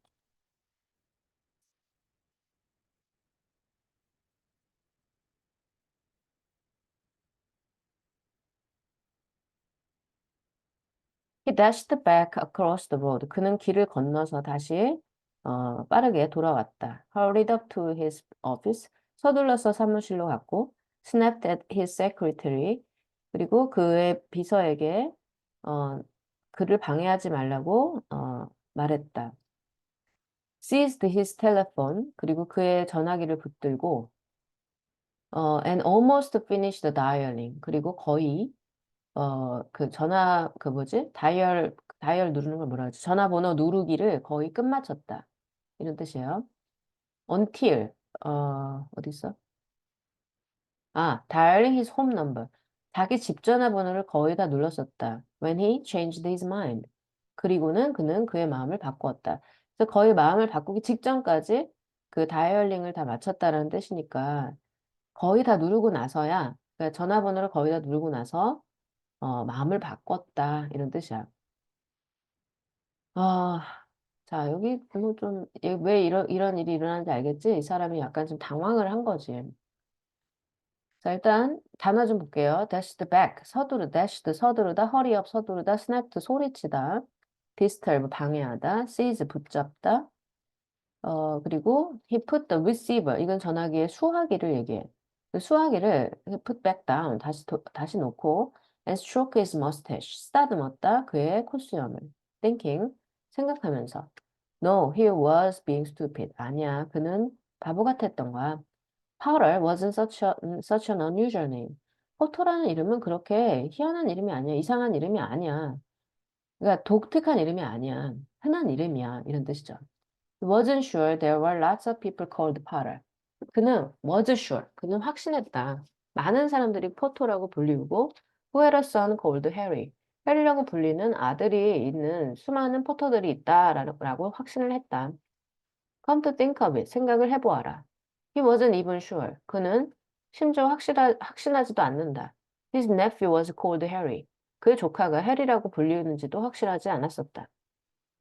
He dashed back across the road. 그는 길을 건너서 다시 빠르게 돌아왔다. Hurried up to his office. 서둘러서 사무실로 갔고, snapped at his secretary. 그리고 그의 비서에게 어, 그를 방해하지 말라고 말했다. Seized his telephone. 그리고 그의 전화기를 붙들고 and almost finished dialing. 그리고 거의 그 전화, 그 뭐지? 다이얼 누르는 걸 뭐라 그러지? 전화번호 누르기를 거의 끝마쳤다. 이런 뜻이에요. until, 어디 있어? dialing his home number. 자기 집 전화번호를 거의 다 눌렀었다. When he changed his mind. 그리고는 그는 그의 마음을 바꾸었다. 그래서 거의 마음을 바꾸기 직전까지 그 다이얼링을 다 마쳤다라는 뜻이니까 거의 다 누르고 나서야, 그러니까 전화번호를 거의 다 누르고 나서 마음을 바꿨다. 이런 뜻이야. 아, 자, 여기 뭐 좀, 왜 이런 일이 일어나는지 알겠지? 이 사람이 약간 좀 당황을 한 거지. 자, 일단 단어 좀 볼게요. dashed back, dashed, 서두르다, hurry up, 서두르다, snapped, 소리치다, disturb, 방해하다, seize, 붙잡다, 그리고 he put the receiver, 이건 전화기의 수화기를 얘기해. 그 수화기를 he put back down, 다시 놓고 and stroke his mustache, 쓰다듬었다, 그의 콧수염을. thinking, 생각하면서. No, he was being stupid. 아니야, 그는 바보 같았던 거야. Potter wasn't such an unusual name. 포터라는 이름은 그렇게 희한한 이름이 아니야. 이상한 이름이 아니야. 그러니까 독특한 이름이 아니야. 흔한 이름이야. 이런 뜻이죠. wasn't sure there were lots of people called Potter. 그는 was sure. 그는 확신했다. 많은 사람들이 포터라고 불리우고 who had a son called Harry. 해리라고 불리는 아들이 있는 수많은 포터들이 있다라고 확신을 했다. Come to think of it. 생각을 해보아라. He wasn't even sure. 그는 심지어 확신하지도 않는다. His nephew was called Harry. 그의 조카가 해리라고 불리우는지도 확실하지 않았었다.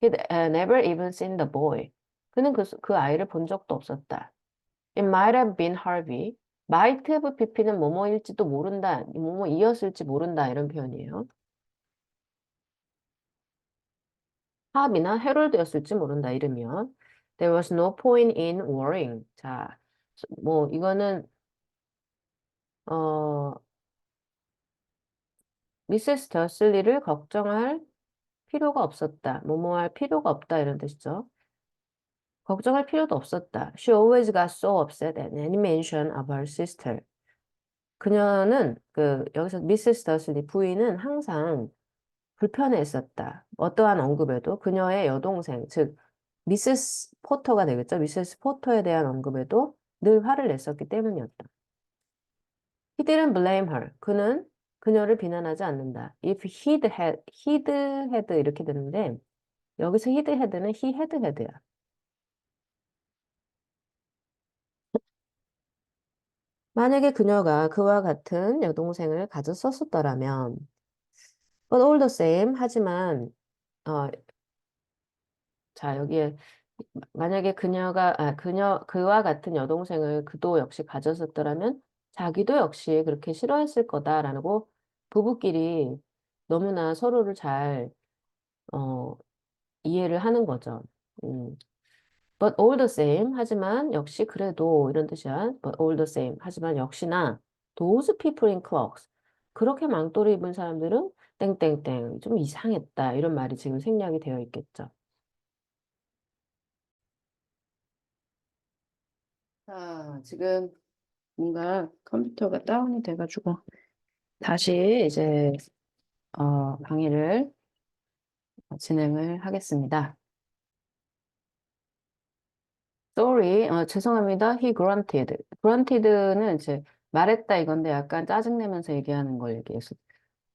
He'd never even seen the boy. 그는 그 아이를 본 적도 없었다. It might have been Harvey. might have pp는 뭐뭐일지도 모른다, 뭐뭐이었을지 모른다 이런 표현이에요. 합이나 해롤드였을지 모른다 이름이요. There was no point in worrying. 자, 뭐 이거는 어 미세스 더슬리를 걱정할 필요가 없었다. 뭐뭐 할 필요가 없다 이런 뜻이죠. 걱정할 필요도 없었다. She always got so upset at any mention of her sister. 그녀는 여기서 미세스 더슬리 부인은 항상 불편해했었다. 어떠한 언급에도 그녀의 여동생, 즉 미세스 포터가 되겠죠. 미세스 포터에 대한 언급에도 늘 화를 냈었기 때문이었다. He didn't blame her. 그는 그녀를 비난하지 않는다. If he'd had 이렇게 되는데 여기서 he'd had는 he had had야. 만약에 그녀가 그와 같은 여동생을 가졌었더라면 but all the same 하지만 어, 자 여기에 만약에 그와 같은 여동생을 그도 역시 가졌었더라면 자기도 역시 그렇게 싫어했을 거다라고 부부끼리 너무나 서로를 잘, 어, 이해를 하는 거죠. 음. But all the same, 하지만 역시 그래도 이런 뜻이야. But all the same, 하지만 역시나 those people in clocks. 그렇게 망토를 입은 사람들은 땡땡땡 좀 이상했다. 이런 말이 지금 생략이 되어 있겠죠. 지금 뭔가 컴퓨터가 다운이 돼가지고 다시 이제 강의를 진행을 하겠습니다. Sorry, 죄송합니다. He grunted. Grunted는 이제 말했다 이건데 약간 짜증내면서 얘기하는 걸 얘기해서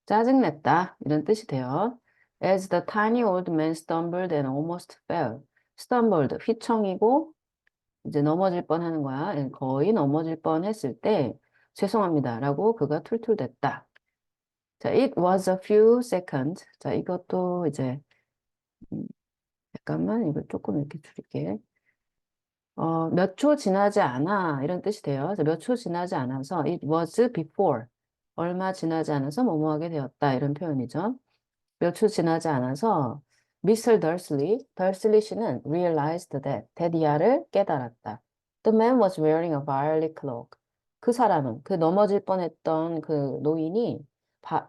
짜증냈다 이런 뜻이 돼요. As the tiny old man stumbled and almost fell. Stumbled, 휘청이고 이제 넘어질 뻔하는 거야. 거의 넘어질 뻔했을 때 죄송합니다라고 그가 툴툴댔다. 자, it was a few seconds. 자, 이것도 이제 음, 잠깐만 이걸 조금 이렇게 줄일게. 몇 초 지나지 않아 이런 뜻이 돼요. 몇 초 지나지 않아서 it was before 얼마 지나지 않아서 뭐뭐하게 되었다 이런 표현이죠. 몇 초 지나지 않아서 Mr. Dursley 씨는 realized that 데디아를 깨달았다. The man was wearing a violet cloak. 그 사람은 그 넘어질 뻔했던 그 노인이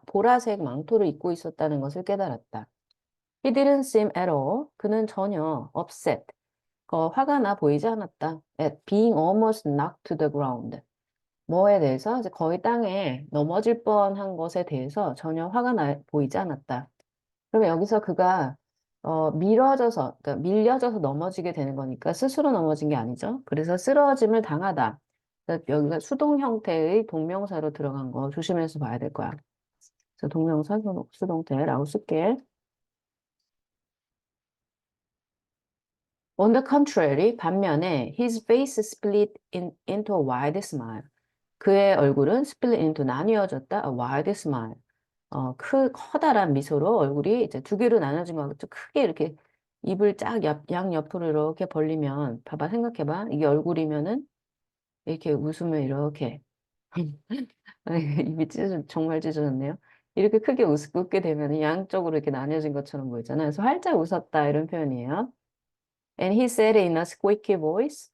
보라색 망토를 입고 있었다는 것을 깨달았다. He didn't seem at all. 그는 전혀 upset. 화가 나 보이지 않았다. At being almost knocked to the ground. 뭐에 대해서 이제 거의 땅에 넘어질 뻔한 것에 대해서 전혀 화가 나 보이지 않았다. 그러면 여기서 그가 밀어져서, 그러니까 밀려져서 넘어지게 되는 거니까 스스로 넘어진 게 아니죠. 그래서 쓰러짐을 당하다. 그러니까 여기가 수동 형태의 동명사로 들어간 거 조심해서 봐야 될 거야. 그래서 동명사 수동태라고 쓸게. On the contrary, 반면에 his face split into a wide smile. 그의 얼굴은 split into 나뉘어졌다. A wide smile. 커다란 미소로 얼굴이 이제 두 개로 나눠진 거 같죠. 크게 이렇게 입을 쫙 양옆으로 이렇게 벌리면, 봐봐, 생각해봐. 이게 얼굴이면은 이렇게 웃으면 이렇게. 입이 정말 찢어졌네요. 이렇게 크게 웃게 되면 양쪽으로 이렇게 나뉘어진 것처럼 보이잖아요. 그래서 활짝 웃었다 이런 표현이에요. And he said in a squeaky voice.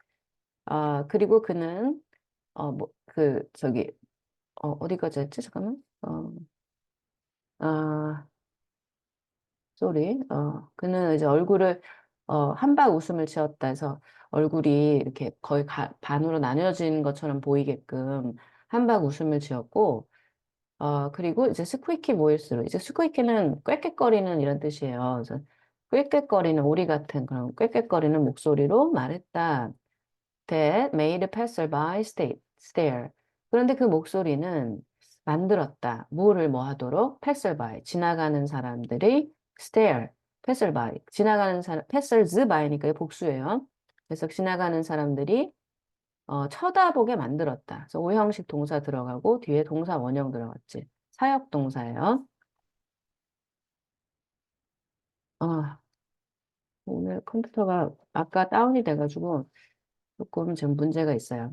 그리고 그는 저기 어디까지 했지? 잠깐만. 아, 쏘리. 그는 이제 얼굴을, 한박 웃음을 지었다 해서 얼굴이 이렇게 거의 반으로 나뉘어진 것처럼 보이게끔 한박 웃음을 지었고, 그리고 이제 스퀴키 보이스로, 이제 스퀴키는 꽥꽥거리는 이런 뜻이에요. 그래서 꽥꽥거리는 오리 같은 그런 꽥꽥거리는 목소리로 말했다. That made passerby stare. 그런데 그 목소리는 만들었다. 뭐를 뭐 하도록? passerby. 지나가는 사람들이 stare. passerby. 지나가는 사람, passers-by니까 이게 복수예요. 그래서 지나가는 사람들이 쳐다보게 만들었다. 그래서 오형식 동사 들어가고 뒤에 동사 원형 들어갔지. 사역 동사예요. 아, 오늘 컴퓨터가 아까 다운이 돼가지고 조금 지금 문제가 있어요.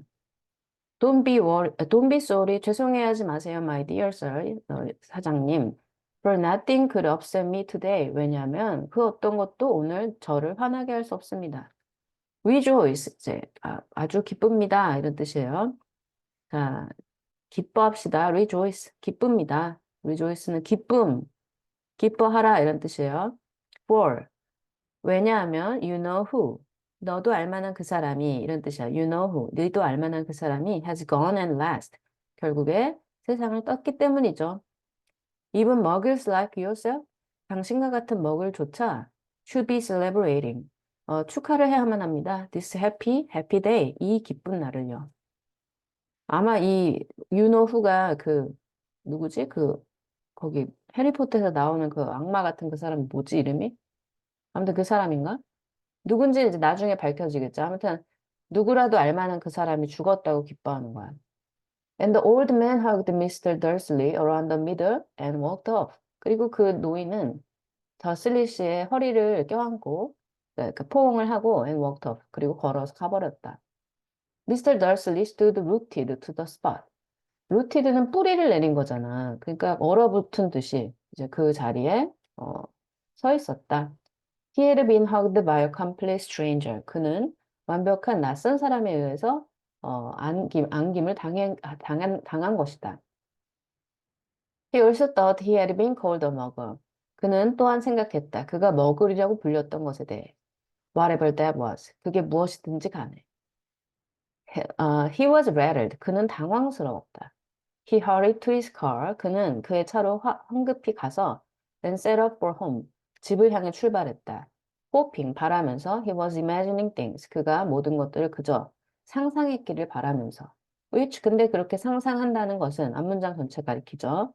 Don't be sorry. 죄송해하지 마세요, my dear sir. 사장님. For nothing could upset me today. 왜냐하면 그 어떤 것도 오늘 저를 화나게 할 수 없습니다. Rejoice. 이제, 아주 기쁩니다. 이런 뜻이에요. 자, 기뻐합시다. Rejoice. 기쁩니다. Rejoice는 기쁨, 기뻐하라. 이런 뜻이에요. For. 왜냐하면 you know who. 너도 알만한 그 사람이 이런 뜻이야. You know who. 너도 알만한 그 사람이 has gone and last. 결국에 세상을 떴기 때문이죠. Even muggles like yourself. 당신과 같은 머글조차 should be celebrating. 축하를 해야만 합니다. This happy day. 이 기쁜 날을요. 아마 이 you know who가 누구지? 거기 해리포터에서 나오는 그 악마 같은 그 사람 뭐지 이름이? 아무튼 그 사람인가? 누군지 이제 나중에 밝혀지겠죠. 아무튼 누구라도 알만한 그 사람이 죽었다고 기뻐하는 거야. And the old man hugged Mr. Dursley around the middle and walked off. 그리고 그 노인은 더슬리 씨의 허리를 껴안고 그러니까 포옹을 하고 and walked off. 그리고 걸어서 가버렸다. Mr. Dursley stood rooted to the spot. rooted는 뿌리를 내린 거잖아. 그러니까 얼어붙은 듯이 이제 그 자리에 서 있었다. He had been hugged by a complete stranger. 그는 완벽한 낯선 사람에 의해서 안김을 당한 것이다. He also thought he had been called a mugger. 그는 또한 생각했다. 그가 머글이라고 불렸던 것에 대해. Whatever that was. 그게 무엇이든지 간에. He was rattled. 그는 당황스러웠다. He hurried to his car. 그는 그의 차로 황급히 가서 then set off for home. 집을 향해 출발했다. hoping, 바라면서 he was imagining things. 그가 모든 것들을 그저 상상했기를 바라면서. which 근데 그렇게 상상한다는 것은 앞문장 전체 가리키죠.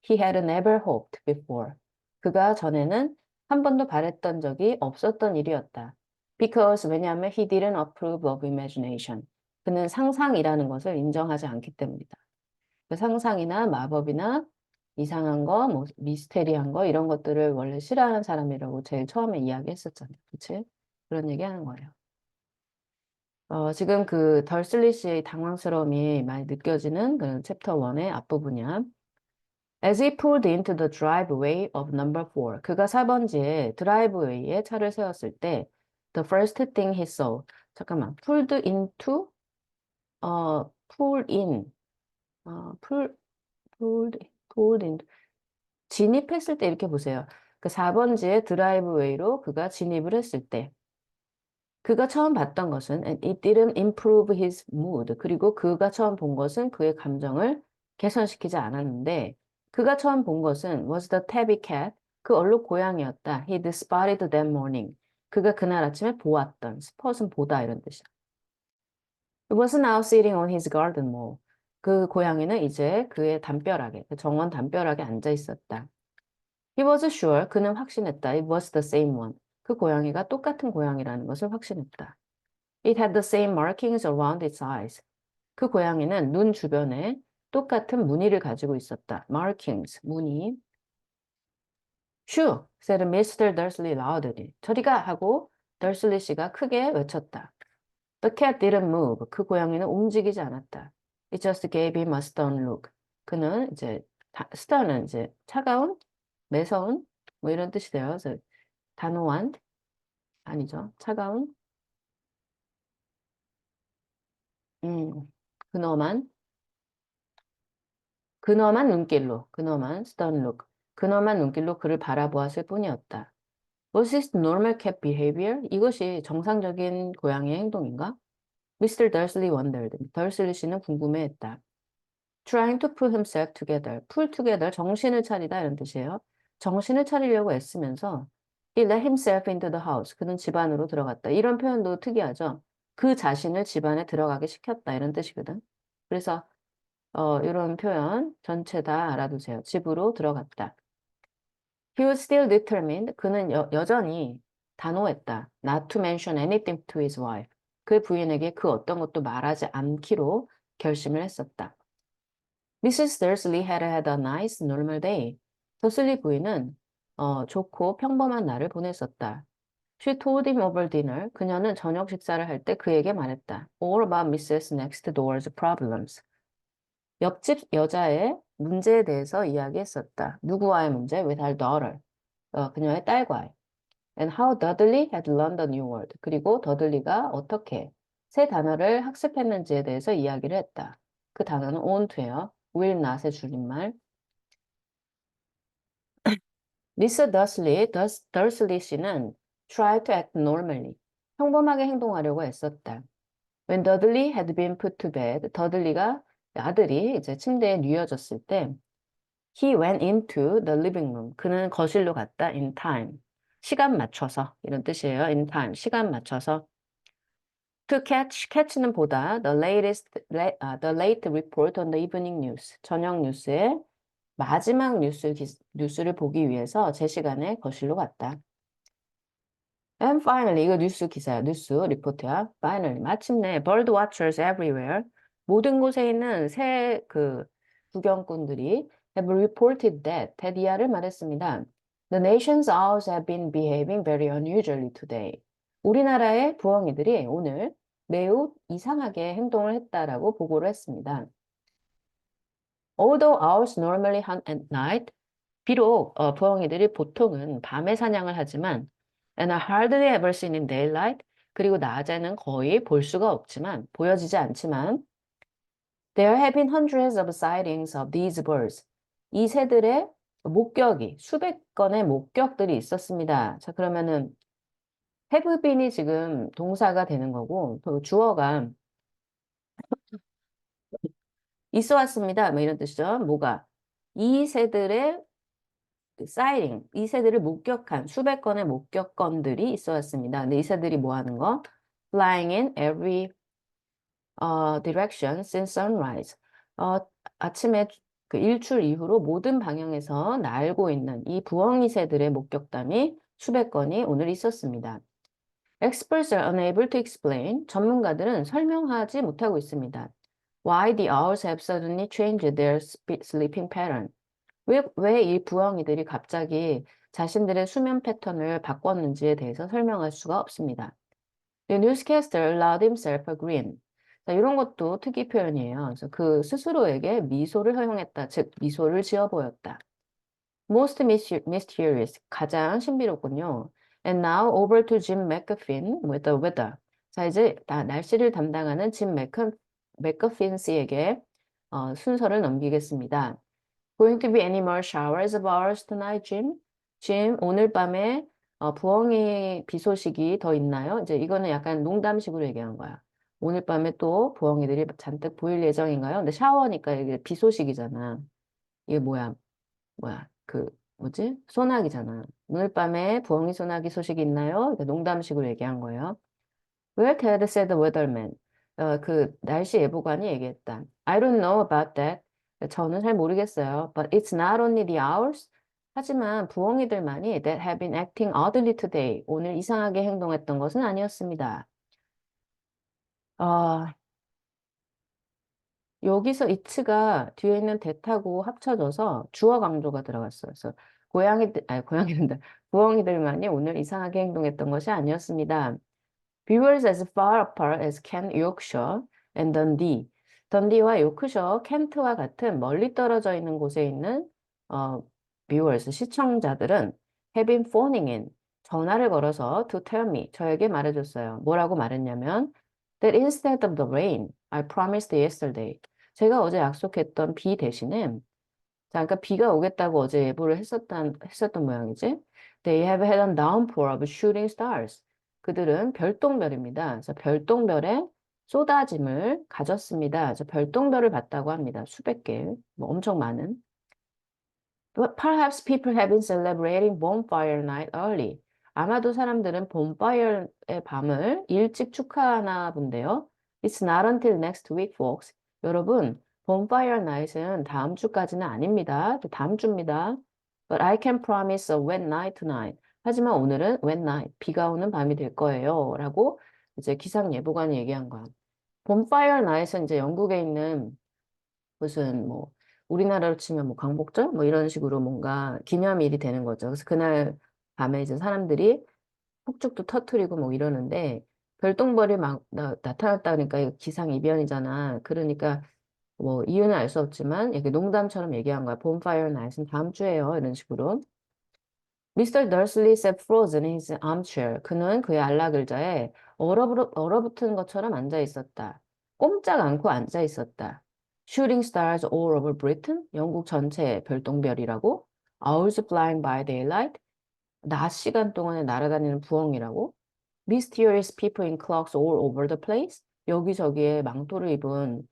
He had never hoped before. 그가 전에는 한 번도 바랬던 적이 없었던 일이었다. Because 왜냐하면 he didn't approve of imagination. 그는 상상이라는 것을 인정하지 않기 때문이다. 그 상상이나 마법이나 이상한 거, 뭐 미스테리한 거 이런 것들을 원래 싫어하는 사람이라고 제일 처음에 이야기했었잖아요. 그치? 그런 얘기 하는 거예요. 지금 그 덜슬리 씨의 당황스러움이 많이 느껴지는 그런 챕터 1의 앞부분이야. As he pulled into the driveway of number 4. 그가 4번지에 드라이브웨이에 차를 세웠을 때 the first thing he saw. 잠깐만. pulled into pull in pulled pulled in 진입했을 때 이렇게 보세요. 그 4번지에 드라이브웨이로 그가 진입을 했을 때 그가 처음 봤던 것은 and it didn't improve his mood. 그리고 그가 처음 본 것은 그의 감정을 개선시키지 않았는데 그가 처음 본 것은 was the tabby cat. 그 얼룩 고양이였다. He'd spotted that morning. 그가 그날 아침에 보았던. spot은 보다 이런 뜻이야. It was now sitting on his garden wall. 그 고양이는 이제 그의 담벼락에, 그 정원 담벼락에 앉아 있었다. He was sure. 그는 확신했다. It was the same one. 그 고양이가 똑같은 고양이라는 것을 확신했다. It had the same markings around its eyes. 그 고양이는 눈 주변에 똑같은 무늬를 가지고 있었다. Markings, 무늬. Shoo, said Mr. Dursley loudly. 저리 가! 하고 Dursley 씨가 크게 외쳤다. The cat didn't move. 그 고양이는 움직이지 않았다. It just gave him a stern look. 그는 이제 stern은 이제 차가운, 매서운 뭐 이런 뜻이 돼요. 그래서 단호한 아니죠. 차가운 음, 근엄한 근엄한 stern look. 근엄한 눈길로 그를 바라보았을 뿐이었다. Was this normal cat behavior? 이것이 정상적인 고양이의 행동인가? Mr. Dursley wondered. 덜슬리 씨는 궁금해했다. Trying to pull himself together. pull together, 정신을 차리다 이런 뜻이에요. 정신을 차리려고 애쓰면서 he let himself into the house. 그는 집 안으로 들어갔다. 이런 표현도 특이하죠. 그 자신을 집 안에 들어가게 시켰다 이런 뜻이거든. 그래서 이런 표현 전체 다 알아두세요. 집으로 들어갔다. He was still determined. 그는 여전히 단호했다. Not to mention anything to his wife. 그 부인에게 그 어떤 것도 말하지 않기로 결심을 했었다. Mrs. Dursley had a nice normal day. 더슬리 부인은 좋고 평범한 날을 보냈었다. She told him over dinner. 그녀는 저녁 식사를 할 때 그에게 말했다. All about Mrs. Next Door's problems. 옆집 여자의 문제에 대해서 이야기했었다. 누구와의 문제? With her daughter. 그녀의 딸과의. And how Dudley had learned a new word. 그리고 더들리가 어떻게 새 단어를 학습했는지에 대해서 이야기를 했다. 그 단어는 won't예요. will not의 줄임말. Mr. Dursley 씨는 tried to act normally. 평범하게 행동하려고 애썼다. When Dudley had been put to bed, 더들리가 아들이 이제 침대에 뉘어졌을 때 he went into the living room. 그는 거실로 갔다 in time. 시간 맞춰서 이런 뜻이에요. in time. 시간 맞춰서 to catch는 보다 the late report on the evening news. 저녁 뉴스의 마지막 뉴스를 보기 위해서 제 시간에 거실로 갔다. And finally, 이거 뉴스 기사야. 뉴스 리포트야. Finally, 마침내 bird watchers everywhere. 모든 곳에 있는 새 구경꾼들이 have reported that, 대디아를 말했습니다. The nation's owls have been behaving very unusually today. 우리나라의 부엉이들이 오늘 매우 이상하게 행동을 했다라고 보고를 했습니다. Although owls normally hunt at night, 비록 부엉이들이 보통은 밤에 사냥을 하지만 and are hardly ever seen in daylight, 그리고 낮에는 거의 볼 수가 없지만 보여지지 않지만 there have been hundreds of sightings of these birds. 이 새들의 목격이 수백 건의 목격들이 있었습니다. 자, 그러면은 have been이 지금 동사가 되는 거고 또 주어가 있어 왔습니다. 뭐 이런 뜻이죠. 뭐가? 이 새들의 sighting, 이 새들을 목격한 수백 건의 목격건들이 있어 왔습니다. 근데 이 새들이 뭐 하는 거? Flying in every direction since sunrise. 어, 아침에 그 일출 이후로 모든 방향에서 날고 있는 이 부엉이 새들의 목격담이 수백 건이 오늘 있었습니다. Experts are unable to explain. 전문가들은 설명하지 못하고 있습니다. Why the owls have suddenly changed their sleeping pattern. 왜 이 부엉이들이 갑자기 자신들의 수면 패턴을 바꿨는지에 대해서 설명할 수가 없습니다. The newscaster allowed himself a grin. 자, 이런 것도 특이 표현이에요. 그래서 그 스스로에게 미소를 허용했다. 즉, 미소를 지어 보였다. Most mysterious, 가장 신비롭군요. And now over to Jim McGuffin with the weather. 자, 이제 날씨를 담당하는 짐 맥커핀 씨에게 순서를 넘기겠습니다. Going to be any more showers of ours tonight, Jim? Jim, 오늘 밤에 부엉이 비 소식이 더 있나요? 이제 이거는 약간 농담식으로 얘기한 거야. 오늘 밤에 또 부엉이들이 잔뜩 보일 예정인가요? 근데 샤워니까 이게 비 소식이잖아. 이게 그 뭐지? 소나기잖아. 오늘 밤에 부엉이 소나기 소식이 있나요? 그러니까 농담식으로 얘기한 거예요. Well, Ted said the weatherman. 그 날씨 예보관이 얘기했다. I don't know about that. 저는 잘 모르겠어요. But it's not only the owls. 하지만 부엉이들만이 that have been acting oddly today. 오늘 이상하게 행동했던 것은 아니었습니다. 어, 여기서 it가 뒤에 있는 that하고 합쳐져서 주어 강조가 들어갔어요. 그래서 고양이들, 부엉이들만이 오늘 이상하게 행동했던 것이 아니었습니다. Viewers as far apart as Kent, Yorkshire and Dundee. 던디와 요크셔, 켄트와 같은 멀리 떨어져 있는 곳에 있는 viewers, 시청자들은 have been phoning in, 전화를 걸어서 to tell me, 저에게 말해줬어요. 뭐라고 말했냐면 that instead of the rain, I promised yesterday. 제가 어제 약속했던 비 대신에 자, 그러니까 비가 오겠다고 어제 예보를 했었던 모양이지. They have had a downpour of shooting stars. 그들은 별똥별입니다. 그래서 별똥별의 쏟아짐을 가졌습니다. 그래서 별똥별을 봤다고 합니다. 수백 개, 뭐 엄청 많은. But perhaps people have been celebrating bonfire night early. 아마도 사람들은 bonfire의 밤을 일찍 축하하나 본데요. It's not until next week, folks. 여러분, bonfire night은 다음 주까지는 아닙니다. 다음 주입니다. But I can promise a wet night tonight. 하지만 오늘은 wet night, 비가 오는 밤이 될 거예요. 라고 이제 기상 예보관이 얘기한 거야. bonfire night은 이제 영국에 있는 무슨 뭐 우리나라로 치면 뭐 광복절 뭐 이런 식으로 뭔가 기념일이 되는 거죠. 그래서 그날 밤에 이제 사람들이 폭죽도 터트리고 뭐 이러는데 별똥별이 막 나타났다 그러니까 이거 기상이변이잖아. 그러니까 뭐 이유는 알 수 없지만 이렇게 농담처럼 얘기한 거야. Bonfire Night은 다음 주에요. 이런 식으로. Mr. Dursley sat frozen in his armchair. 그는 그의 안락의자에 얼어붙은 것처럼 앉아 있었다. 꼼짝 않고 앉아 있었다. Shooting stars all over Britain? 영국 전체에 별똥별이라고? Owls flying by daylight? 낮 시간 동안에 날아다니는 부엉이라고? Mysterious people in cloaks all over the place? 여기저기에 망토를 입은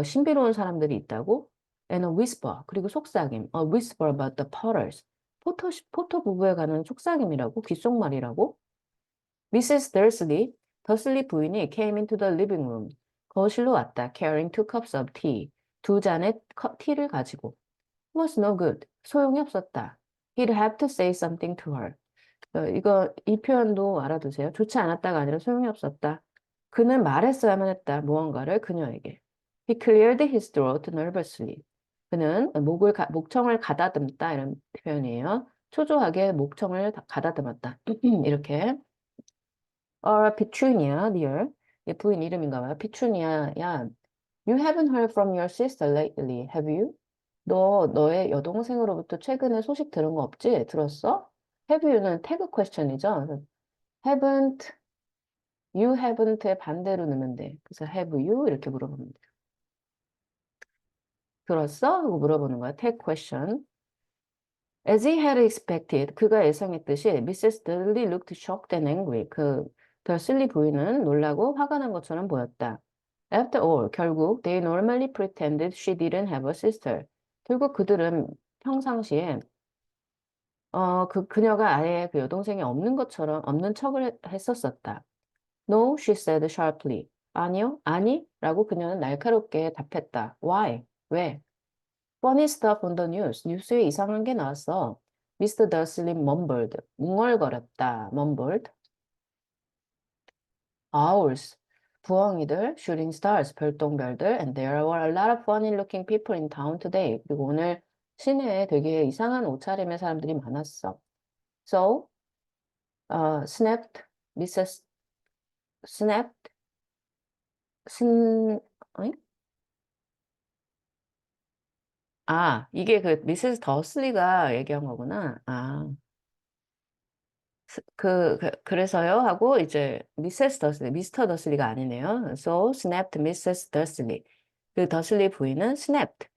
신비로운 사람들이 있다고? And a whisper, 그리고 속삭임. A whisper about the potters. 포터 부부에 관한 속삭임이라고? 귓속말이라고? Mrs. Dursley, 더슬리 부인이 came into the living room. 거실로 왔다. Carrying 2 cups of tea. 2잔의 티를 가지고. Was no good. 소용이 없었다. He'd have to say something to her. 이 표현도 알아두세요. 좋지 않았다가 아니라 소용이 없었다. 그는 말했어야만 했다. 무언가를 그녀에게. He cleared his throat nervously. 그는 목청을 가다듬다 이런 표현이에요. 초조하게 목청을 가다듬었다. 이렇게. Petunia, dear. 얘 부인 이름인가 봐요. Petunia야. You haven't heard from your sister lately, have you? 너의 여동생으로부터 최근에 소식 들은 거 없지? 들었어? Have you는 태그 퀘스천이죠. 그래서 haven't, you haven't의 반대로 넣으면 돼. 그래서 have you? 이렇게 물어보면 돼. 들었어? 하고 물어보는 거야. 태그 퀘스천. As he had expected, 그가 예상했듯이 Mrs. Dudley looked shocked and angry. 더슬리 부인은 놀라고 화가 난 것처럼 보였다. After all, 결국 they normally pretended she didn't have a sister. 결국 그들은 평상시에 그녀가 아예 그 여동생이 없는 것처럼 없는 척을 했었었다. No, she said sharply. 아니요, 아니, 라고 그녀는 날카롭게 답했다. Why? 왜? Funny stuff on the news. 뉴스에 이상한 게 나왔어. Mr. Dursley mumbled. 웅얼거렸다. mumbled. Owls. 부엉이들, shooting stars, 별똥별들, and there were a lot of funny looking people in town today. 그리고 오늘 시내에 되게 이상한 옷차림의 사람들이 많았어. So, snapped, Mrs. snapped, 신, 어이? 이게 그 미세스 더슬리가 얘기한 거구나. 그래서요 하고 이제 미세스 더슬리, 미스터 더슬리가 아니네요. So snapped Mrs. Dursley. 그 더슬리 부인은 snapped.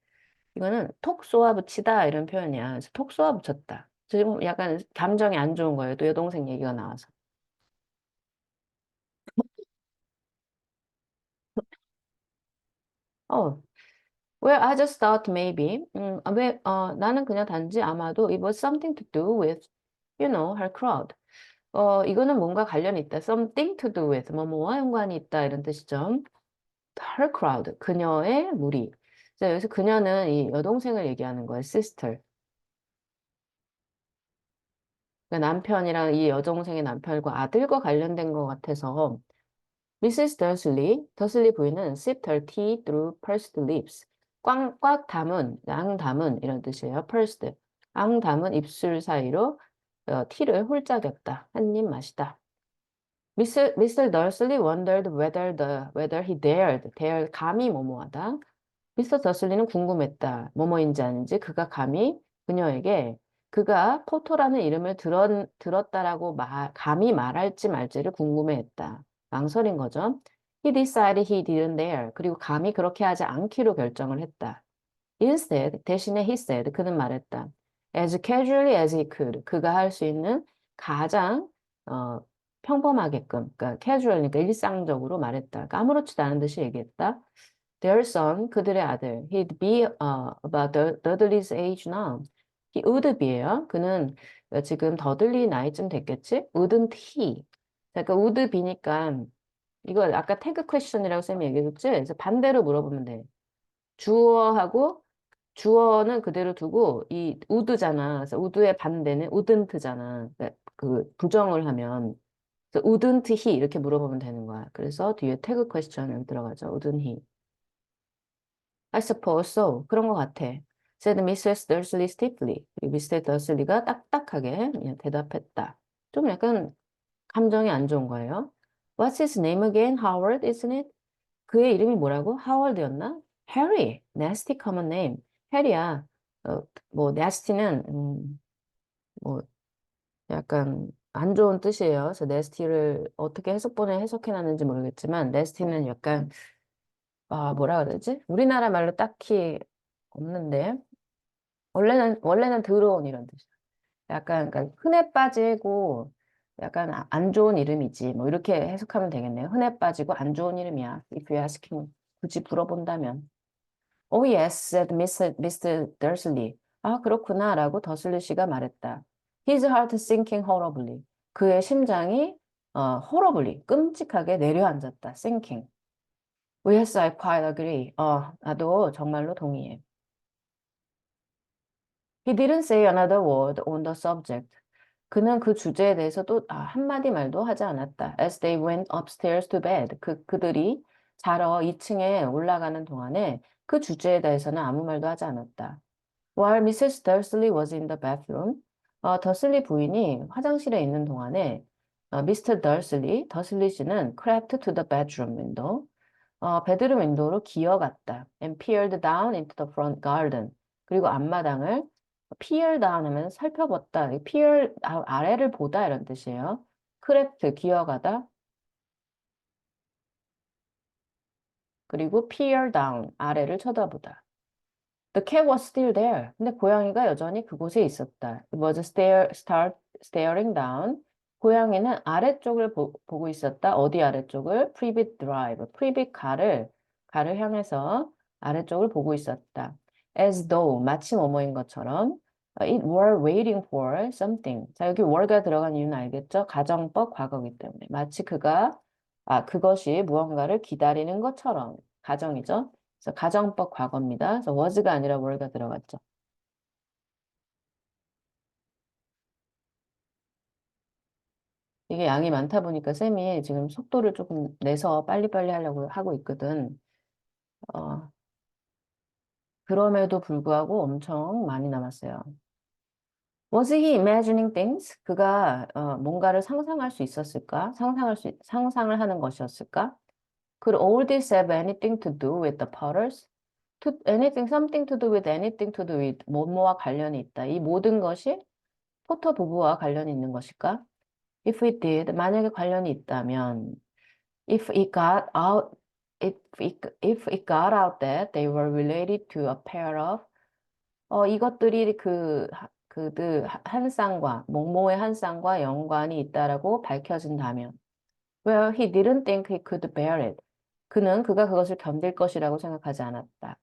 이거는 톡 쏘아 붙이다 이런 표현이야. 그래서 톡 쏘아 붙였다. 지금 약간 감정이 안 좋은 거예요. 또 여동생 얘기가 나와서. 어, well, I just thought maybe. 나는 그냥 단지 아마도 it was something to do with, her crowd. 이거는 뭔가 관련이 있다. Something to do with, 뭐뭐와 연관이 있다 이런 뜻이죠. Her crowd, 그녀의 무리. 자, 여기서 그녀는 이 여동생을 얘기하는 거예요. sister. 그러니까 남편이랑 이 여동생의 남편과 아들과 관련된 것 같아서 Mrs. Dursley, 더슬리 부인은 sipped her tea through pursed lips. 꽉 담은, 앙 담은 이런 뜻이에요. pursed. 앙 담은 입술 사이로 티를 홀짝였다. 한 입 마시다. Mr. Dursley wondered whether he dared 감히 뭐뭐하다. 미스터 더슬리는 궁금했다. 뭐뭐인지 아닌지 그가 감히 그녀에게 그가 포토라는 이름을 들었다라고 감히 말할지 말지를 궁금해했다. 망설인 거죠. He decided he didn't dare. 그리고 감히 그렇게 하지 않기로 결정을 했다. Instead, 대신에 he said, 그는 말했다. As casually as he could. 그가 할 수 있는 가장 어, 평범하게끔, 그러니까 casual니까 일상적으로 말했다. 그러니까 아무렇지도 않은 듯이 얘기했다. Their son, 그들의 아들. He'd be about Dudley's age now. He would be예요. 그는 지금 더들리 나이쯤 됐겠지? Wouldn't he? 자, 그러니까 would be니까 이거 아까 태그 퀘스천이라고 쌤이 얘기했었지? 그래서 반대로 물어보면 돼. 주어하고 주어는 그대로 두고 이 would잖아. 그래서 would의 반대는 wouldn't잖아. 그러니까 그 부정을 하면 그래서 wouldn't he 이렇게 물어보면 되는 거야. 그래서 뒤에 태그 퀘스천 여기 들어가죠. wouldn't he? I suppose so. 그런 것 같아. said Mrs. Dursley stiffly. 미스 더슬리가 딱딱하게 그냥 대답했다. 좀 약간 감정이 안 좋은 거예요. What's his name again? Howard, isn't it? 그의 이름이 뭐라고? 하워드였나? Harry. Nasty common name. 해리야. 뭐 nasty는 뭐 약간 안 좋은 뜻이에요. 그래서 nasty를 어떻게 해석본에 해석해놨는지 모르겠지만 nasty는 약간 뭐라 그러지? 우리나라 말로 딱히 없는데 원래는 더러운 이런 뜻이야. 약간 그러니까 흔해 빠지고 약간 안 좋은 이름이지. 뭐 이렇게 해석하면 되겠네요. 흔해 빠지고 안 좋은 이름이야. If you asking 굳이 물어본다면. Oh yes, said Mr. Dursley. 그렇구나라고 더슬리 씨가 말했다. His heart sinking horribly. 그의 심장이 horribly 끔찍하게 내려앉았다. sinking. Yes, I quite agree. 나도 정말로 동의해. He didn't say another word on the subject. 그는 그 주제에 대해서 또 한마디 말도 하지 않았다. As they went upstairs to bed. 그들이 자러 2층에 올라가는 동안에 그 주제에 대해서는 아무 말도 하지 않았다. While Mrs. Dursley was in the bathroom, 더슬리 부인이 화장실에 있는 동안에 Mr. Dursley, 더슬리 씨는 crept to the bedroom window, 베드룸 윈도우로 기어갔다. And peered down into the front garden. 그리고 앞마당을 peer down 하면 살펴봤다. peer 아래를 보다 이런 뜻이에요. crept 기어가다. 그리고 peer down 아래를 쳐다보다. The cat was still there. 근데 고양이가 여전히 그곳에 있었다. It was staring down. 고양이는 아래쪽을 보고 있었다. 어디 아래쪽을? Privet Drive. Privet 가를 향해서 아래쪽을 보고 있었다. As though, 마치 뭐뭐인 것처럼. It were waiting for something. 자, 여기 were가 들어간 이유는 알겠죠? 가정법 과거이기 때문에. 마치 그것이 무언가를 기다리는 것처럼. 가정이죠? 그래서 가정법 과거입니다. 그래서 was가 아니라 were가 들어갔죠. 이게 양이 많다 보니까 쌤이 지금 속도를 조금 내서 빨리빨리 하려고 하고 있거든. 어, 그럼에도 불구하고 엄청 많이 남았어요. Was he imagining things? 그가 뭔가를 상상할 수 있었을까? 상상을 하는 것이었을까? Could all this have anything to do with the potters? Something to do with anything to do with 뭐뭐와 관련이 있다. 이 모든 것이 포터 부부와 관련이 있는 것일까? If it did, 만약에 관련이 있다면, if it got out, if it got out that they were related to a pair of, 이것들이 한 쌍과,某某의 한 쌍과 연관이 있다라고 밝혀진다면, well, he didn't think he could bear it. 그가 그것을 견딜 것이라고 생각하지 않았다.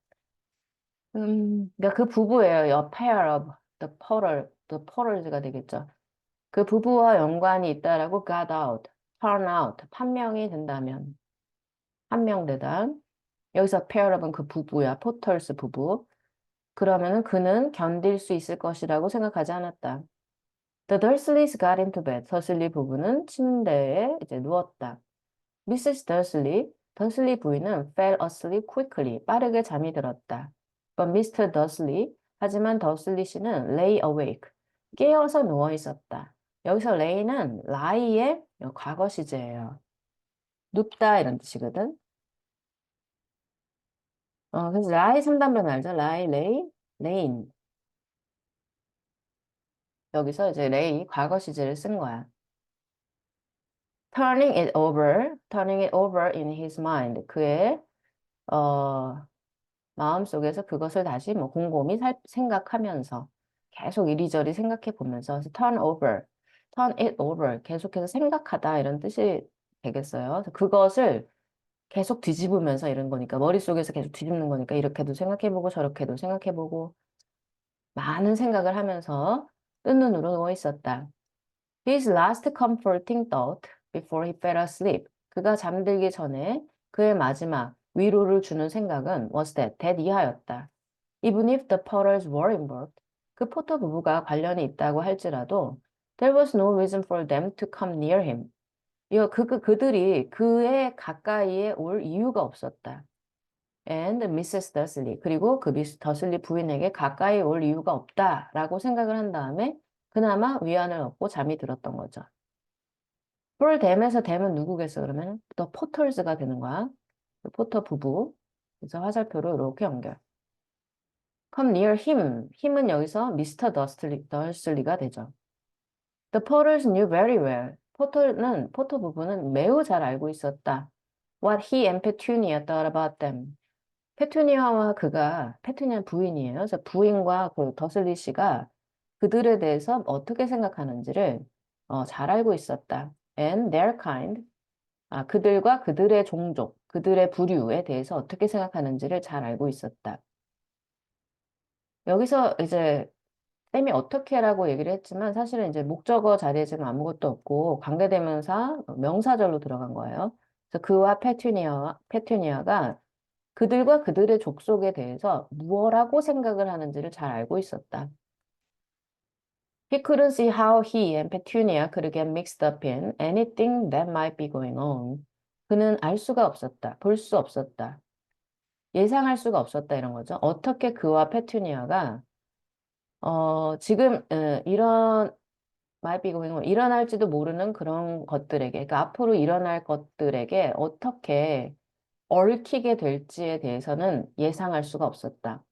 그러니까 그 부부예요. A pair of the porters가 되겠죠. 그 부부와 연관이 있다라고 got out, turn out, 판명이 된다면, 판명되다. 여기서 pair of은 그 부부야. 포털스 부부. 그러면은 그는 견딜 수 있을 것이라고 생각하지 않았다. The Dursleys got into bed. 더슬리 부부는 침대에 이제 누웠다. Mrs. Dursley, 더슬리 부인은 fell asleep quickly. 빠르게 잠이 들었다. But Mr. Dursley, 하지만 더슬리 씨는 lay awake. 깨어서 누워 있었다. 여기서 lay는 lie의 과거 시제예요. 눕다 이런 뜻이거든. 그래서 lie 3단변 알죠? lie, lay, lain. 여기서 이제 lay 과거 시제를 쓴 거야. turning it over in his mind. 그의 마음속에서 그것을 다시 뭐 곰곰이 생각하면서 계속 이리저리 생각해 보면서 그래서 turn it over 계속해서 생각하다 이런 뜻이 되겠어요. 그래서 그것을 계속 뒤집으면서 이런 거니까 머릿속에서 계속 뒤집는 거니까 이렇게도 생각해보고 저렇게도 생각해보고 많은 생각을 하면서 뜬 눈으로 누워 있었다. His last comforting thought before he fell asleep. 그가 잠들기 전에 그의 마지막 위로를 주는 생각은 was that 이하였다. Even if the Potters were involved, 그 포터 부부가 관련이 있다고 할지라도 there was no reason for them to come near him. 그들이 그의 가까이에 올 이유가 없었다. And Mrs. Dursley, 그리고 그 미스 더슬리 부인에게 가까이 올 이유가 없다라고 생각을 한 다음에 그나마 위안을 얻고 잠이 들었던 거죠. for them에서 them은 누구겠어? 그러면 the Potters가 되는 거야. 그 포터 부부. 그래서 화살표로 이렇게 연결. come near him. 힘은 여기서 미스터 더슬리가 되죠. The Potters knew very well. 포터 부부는 매우 잘 알고 있었다. What he and Petunia thought about them. 페투니아 부인이에요. 그래서 부인과 그 더슬리 씨가 그들에 대해서 어떻게 생각하는지를 잘 알고 있었다. And their kind, 그들과 그들의 종족, 그들의 부류에 대해서 어떻게 생각하는지를 잘 알고 있었다. 여기서 이제 쌤이 어떻게라고 얘기를 했지만 사실은 이제 목적어 자리에 지금 아무것도 없고 관계대명사 명사절로 들어간 거예요. 그래서 그와 페튜니아가 그들과 그들의 족속에 대해서 무엇라고 생각을 하는지를 잘 알고 있었다. He couldn't see how he and Petunia could get mixed up in anything that might be going on. 그는 알 수가 없었다. 볼 수 없었다. 예상할 수가 없었다 이런 거죠. 어떻게 그와 페투니아가 지금 이런 might be going on 일어날지도 모르는 그런 것들에게 그러니까 앞으로 일어날 것들에게 어떻게 얽히게 될지에 대해서는 예상할 수가 없었다.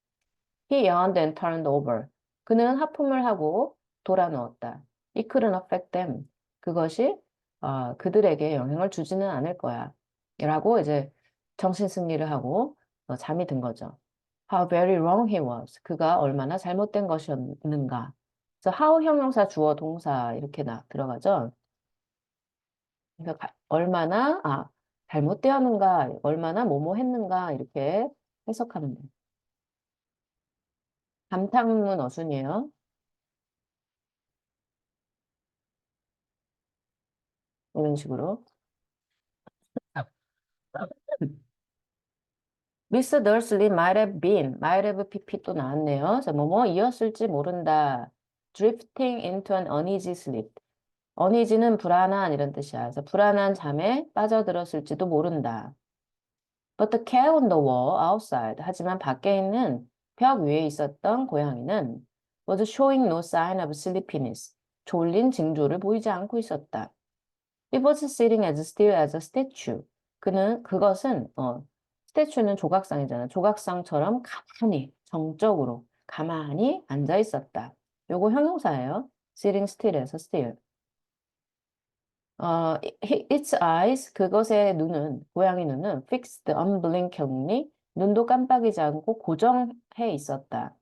He yawned and turned over. 그는 하품을 하고 돌아 누웠다. It couldn't affect them. 그것이 그들에게 영향을 주지는 않을 거야. 라고 이제 정신 승리를 하고 잠이 든 거죠. How very wrong he was. 그가 얼마나 잘못된 것이었는가. 그래서 how 형용사 주어 동사 이렇게 들어가죠. 그래서 잘못되었는가, 얼마나 뭐뭐 했는가 이렇게 해석하면 돼요. 감탄문 어순이에요. 이런 식으로. Mr. Dursley might have pp 또 나왔네요. 자, 뭐뭐이었을지 모른다. Drifting into an uneasy sleep. uneasy는 불안한 이런 뜻이야. 그래서 불안한 잠에 빠져들었을지도 모른다. But the cat on the wall outside. 하지만 밖에 있는 벽 위에 있었던 고양이는 was showing no sign of sleepiness. 졸린 징조를 보이지 않고 있었다. It was sitting as still as a statue. 그것은, 스태츄는 조각상이잖아. 조각상처럼 가만히, 정적으로, 가만히 앉아 있었다. 요거 형용사예요. sitting still에서 still. its eyes, 그것의 눈은, 고양이 눈은 fixed unblinkingly, 눈도 깜빡이지 않고 고정해 있었다.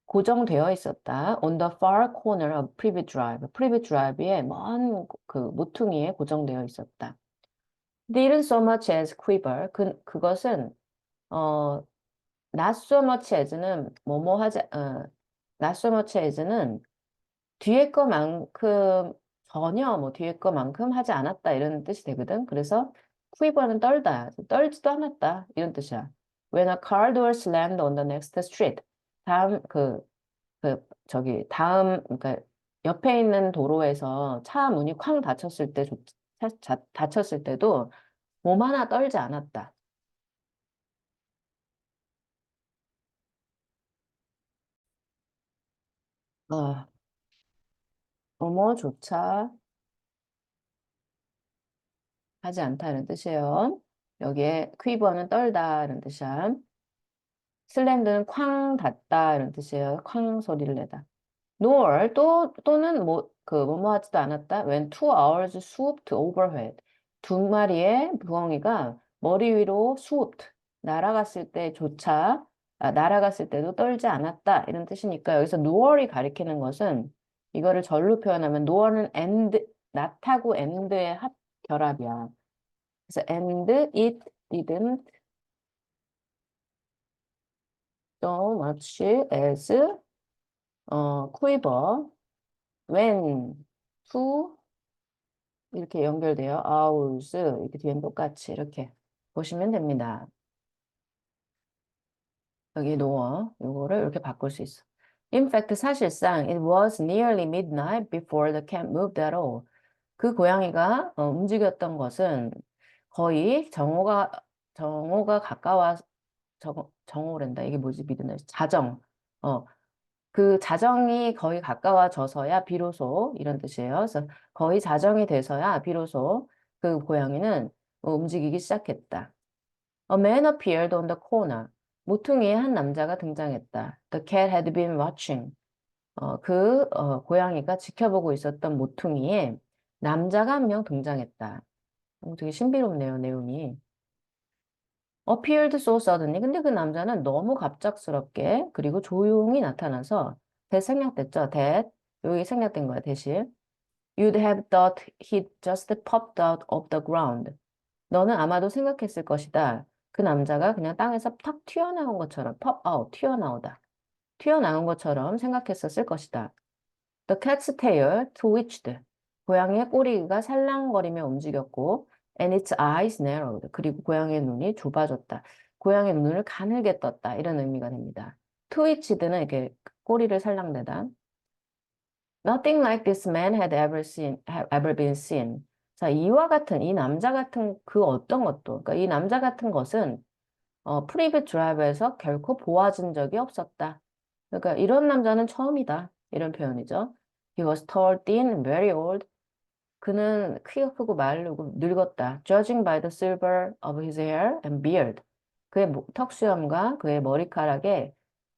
고정되어 있었다. On the far corner of Privet Drive. Privet Drive의 먼 그 모퉁이에 고정되어 있었다. Didn't so much as quiver. 그것은, 어, not so much as는 not so much as는 뒤에 거만큼 전혀 뭐 뒤에 거만큼 하지 않았다 이런 뜻이 되거든. 그래서 quiver는 떨다, 떨지도 않았다 이런 뜻이야. When a car door slammed on the next street. 다음 그러니까 옆에 있는 도로에서 차 문이 쾅 닫혔을 때도 몸 하나 떨지 않았다. 어, 뭐뭐조차 하지 않다 이런 뜻이에요. 여기에 퀴버는 떨다 이런 뜻이야. 슬램드는 쾅 닫다 이런 뜻이에요. 쾅 소리를 내다. nor 또는 뭐뭐 하지도 않았다. When 2 hours swooped overhead. 두 마리의 부엉이가 머리 위로 swooped 날아갔을 때조차 날아갔을 때도 떨지 않았다 이런 뜻이니까 여기서 nor이 가리키는 것은 이거를 절로 표현하면 nor는 not하고 and의 합결합이야. 그래서 and it didn't so much as quiver when two 이렇게 연결돼요. hours 이렇게 뒤엔 똑같이 이렇게 보시면 됩니다. 여기 노어 요거를 이렇게 바꿀 수 있어. In fact, 사실상 it was nearly midnight before the cat moved at all. 그 고양이가 움직였던 것은 거의 정오가 가까워 정오랜다. 이게 뭐지? 미드나잇 자정. 어, 그 자정이 거의 가까워져서야 비로소 이런 뜻이에요. 그래서 거의 자정이 돼서야 비로소 그 고양이는 움직이기 시작했다. A man appeared on the corner. 모퉁이에 한 남자가 등장했다. The cat had been watching. 고양이가 지켜보고 있었던 모퉁이에 남자가 한 명 등장했다. 되게 신비롭네요, 내용이. appeared so suddenly. 근데 그 남자는 너무 갑작스럽게 그리고 조용히 나타나서 생략됐죠. 여기 생략된 거야, 대신. You'd have thought he'd just popped out of the ground. 너는 아마도 생각했을 것이다. 그 남자가 그냥 땅에서 탁 튀어나온 것처럼 pop out, 튀어나오다. 튀어나온 것처럼 생각했었을 것이다. The cat's tail twitched. 고양이의 꼬리가 살랑거리며 움직였고, and its eyes narrowed. 그리고 고양이의 눈이 좁아졌다. 고양이의 눈을 가늘게 떴다. 이런 의미가 됩니다. twitched는 이렇게 꼬리를 살랑대다. Nothing like this man had ever been seen. 자, 이 남자 같은 그 어떤 것도, 그러니까 이 남자 같은 것은 프리빗 드라이브에서 결코 보아진 적이 없었다. 그러니까 이런 남자는 처음이다. 이런 표현이죠. He was tall, thin, and very old. 그는 키가 크고 마르고 늙었다. Judging by the silver of his hair and beard. 그의 턱수염과 그의 머리카락의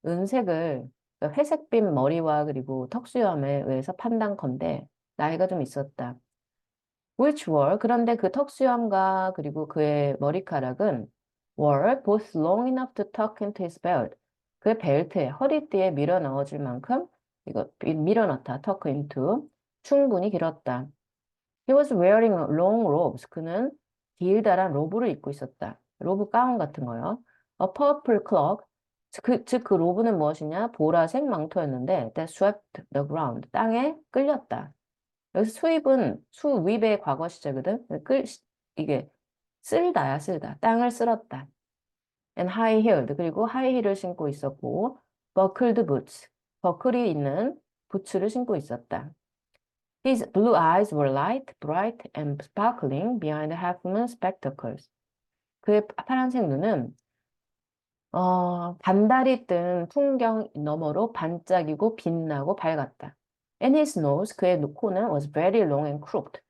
은색을 그러니까 회색빛 머리와 그리고 턱수염에 의해서 판단컨대 나이가 좀 있었다. Which were 그런데 그 턱수염과 그리고 그의 머리카락은 were both long enough to tuck into his belt. 그의 벨트에 허리띠에 밀어 넣어줄 만큼 이거 밀어 넣다 tuck into 충분히 길었다. He was wearing long robes. 그는 길다란 로브를 입고 있었다. 로브 가운 같은 거요. A purple cloak. 그 로브는 무엇이냐? 보라색 망토였는데 that swept the ground. 땅에 끌렸다. 여기서 수입은 수입의 과거 시제거든. 이게 쓸다야, 쓸다. 땅을 쓸었다. and high-heeled. 그리고 하이힐을 신고 있었고, buckled boots. 버클이 있는 부츠를 신고 있었다. His blue eyes were light, bright, and sparkling behind Halfman's spectacles. 그의 파란색 눈은 반달이 뜬 풍경 너머로 반짝이고 빛나고 밝았다. And his nose, 그의 코는 was very long and crooked.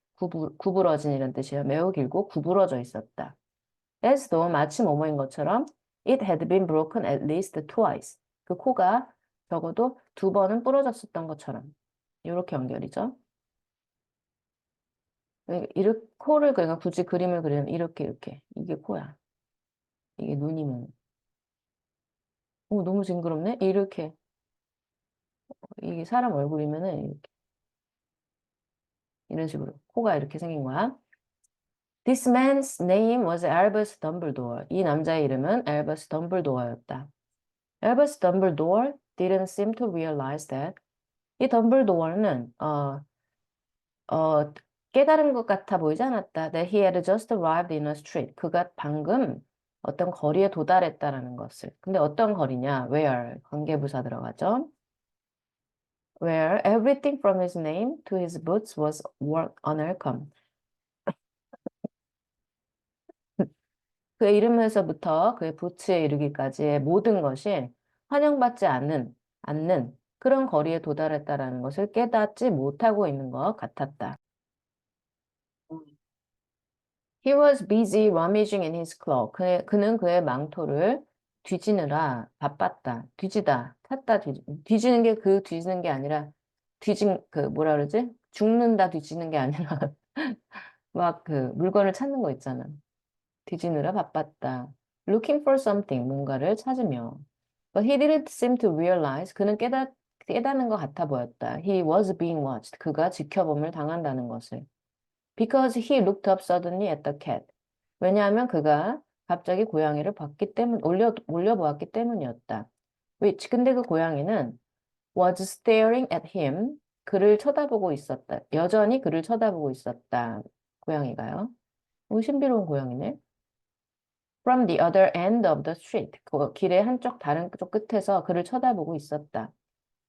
구부러진 이런 뜻이에요. 매우 길고 구부러져 있었다. As though 마치 뭐뭐인 것처럼 it had been broken at least twice. 그 코가 적어도 두 번은 부러졌었던 것처럼. 이렇게 연결이죠. 이렇게 코를 그러니까 굳이 그림을 그리면 이렇게 이게 코야. 이게 눈이면 너무 징그럽네. 이렇게 이게 사람 얼굴이면은 이렇게 이런 식으로 코가 이렇게 생긴 거야. This man's name was Albus Dumbledore. 이 남자의 이름은 Albus Dumbledore였다. Albus Dumbledore didn't seem to realize that 이 덤블도어는 어, 깨달은 것 같아 보이지 않았다. That he had just arrived in a street. 그가 방금 어떤 거리에 도달했다라는 것을. 근데 어떤 거리냐? Where 관계부사 들어가죠. Where everything from his name to his boots was unwelcome. 그의 이름에서부터 그의 부츠에 이르기까지의 모든 것이 환영받지 않는 그런 거리에 도달했다라는 것을 깨닫지 못하고 있는 것 같았다. He was busy rummaging in his cloak. 그는 그의 망토를 뒤지느라 바빴다. 뒤지는 게 뒤지는 게 아니라 뭐라 그러지? 죽는다 뒤지는 게 아니라 막 그 물건을 찾는 거 있잖아. 뒤지느라 바빴다. Looking for something, 뭔가를 찾으며. But he didn't seem to realize, 그는 깨닫는 것 같아 보였다. He was being watched, 그가 지켜봄을 당한다는 것을. Because he looked up suddenly at the cat. 왜냐하면 그가 갑자기 고양이를 올려보았기 때문이었다. Which, 근데 그 고양이는 was staring at him, 그를 쳐다보고 있었다. 여전히 그를 쳐다보고 있었다. 고양이가요. 신비로운 고양이네. From the other end of the street. 그 길의 다른 쪽 끝에서 그를 쳐다보고 있었다.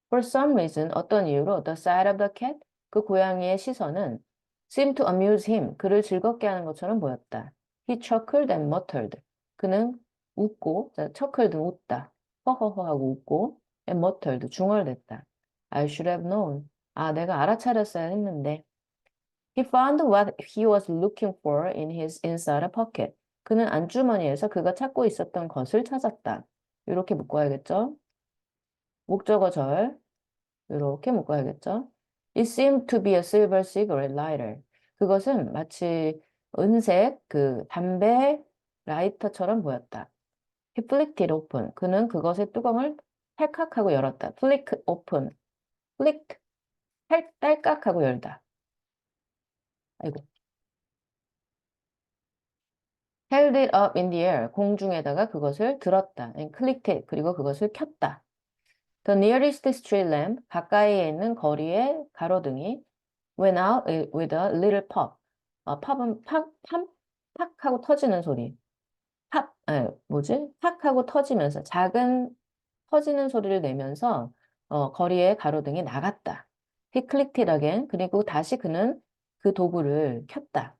For some reason, 어떤 이유로 the sight of the cat, 그 고양이의 시선은 seemed to amuse him, 그를 즐겁게 하는 것처럼 보였다. He chuckled and muttered. 그는 웃고, chuckled는 웃다. 허허허 하고 웃고, and muttered, 중얼댔다. I should have known. 내가 알아차렸어야 했는데. He found what he was looking for in his inside pocket. 그는 안주머니에서 그가 찾고 있었던 것을 찾았다. 이렇게 묶어야겠죠? 목적어절. 이렇게 묶어야겠죠? It seemed to be a silver cigarette lighter. 그것은 마치 은색 그 담배 라이터처럼 보였다. He flicked it open. 그는 그것의 뚜껑을 탈칵하고 열었다. flick open. flick, 딸깍하고 열다. 아이고. held it up in the air. 공중에다가 그것을 들었다. and clicked it. 그리고 그것을 켰다. The nearest street lamp. 가까이에 있는 거리의 가로등이 went out with a little pop. 팝은 팍 하고 터지는 소리. 팍 하고 터지면서 작은 터지는 소리를 내면서 거리의 가로등이 나갔다. He clicked it again. 그리고 다시 그는 그 도구를 켰다.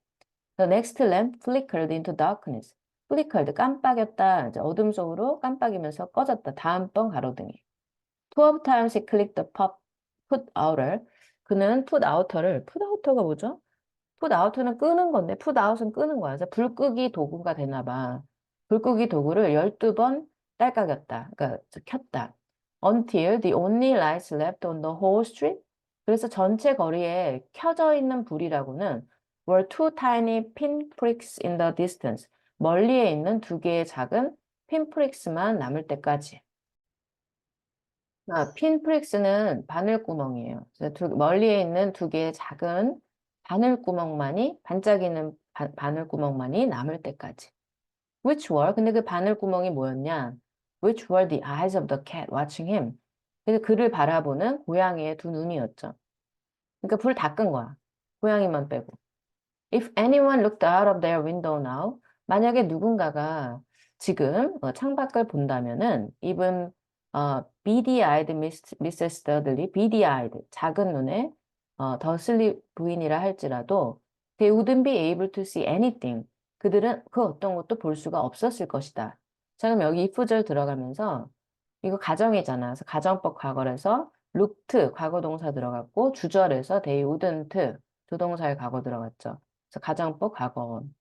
The next lamp flickered into darkness. flickered, 깜빡였다. 이제 어둠 속으로 깜빡이면서 꺼졌다. 다음번 가로등이. 12 times he clicked the put outer. 그는 put outer가 뭐죠? put out는 끄는 건데 put out은 끄는 거야. 그래서 불 끄기 도구가 되나 봐. 불 끄기 도구를 12번 딸깍였다. 그러니까 켰다. Until the only lights left on the whole street. 그래서 전체 거리에 켜져 있는 불이라고는 were two tiny pinpricks in the distance. 멀리에 있는 두 개의 작은 pinpricks만 남을 때까지. 핀프릭스는 바늘구멍이에요. 멀리에 있는 두 개의 작은 반짝이는 바늘구멍만이 남을 때까지. Which were, 근데 그 바늘구멍이 뭐였냐? Which were the eyes of the cat watching him. 그래서 그를 바라보는 고양이의 두 눈이었죠. 그러니까 불 다 끈 거야. 고양이만 빼고. If anyone looked out of their window now, 만약에 누군가가 지금 창밖을 본다면은 even beady-eyed Mrs. Dudley, beady-eyed, 작은 눈의 더슬리 부인이라 할지라도 they wouldn't be able to see anything. 그들은 그 어떤 것도 볼 수가 없었을 것이다. 자, 그럼 여기 if절 들어가면서 이거 가정이잖아. 그래서 가정법 과거에서 looked 과거 동사 들어갔고 주절에서 they wouldn't 조동사의 과거 들어갔죠. 그래서 가정법 과거원.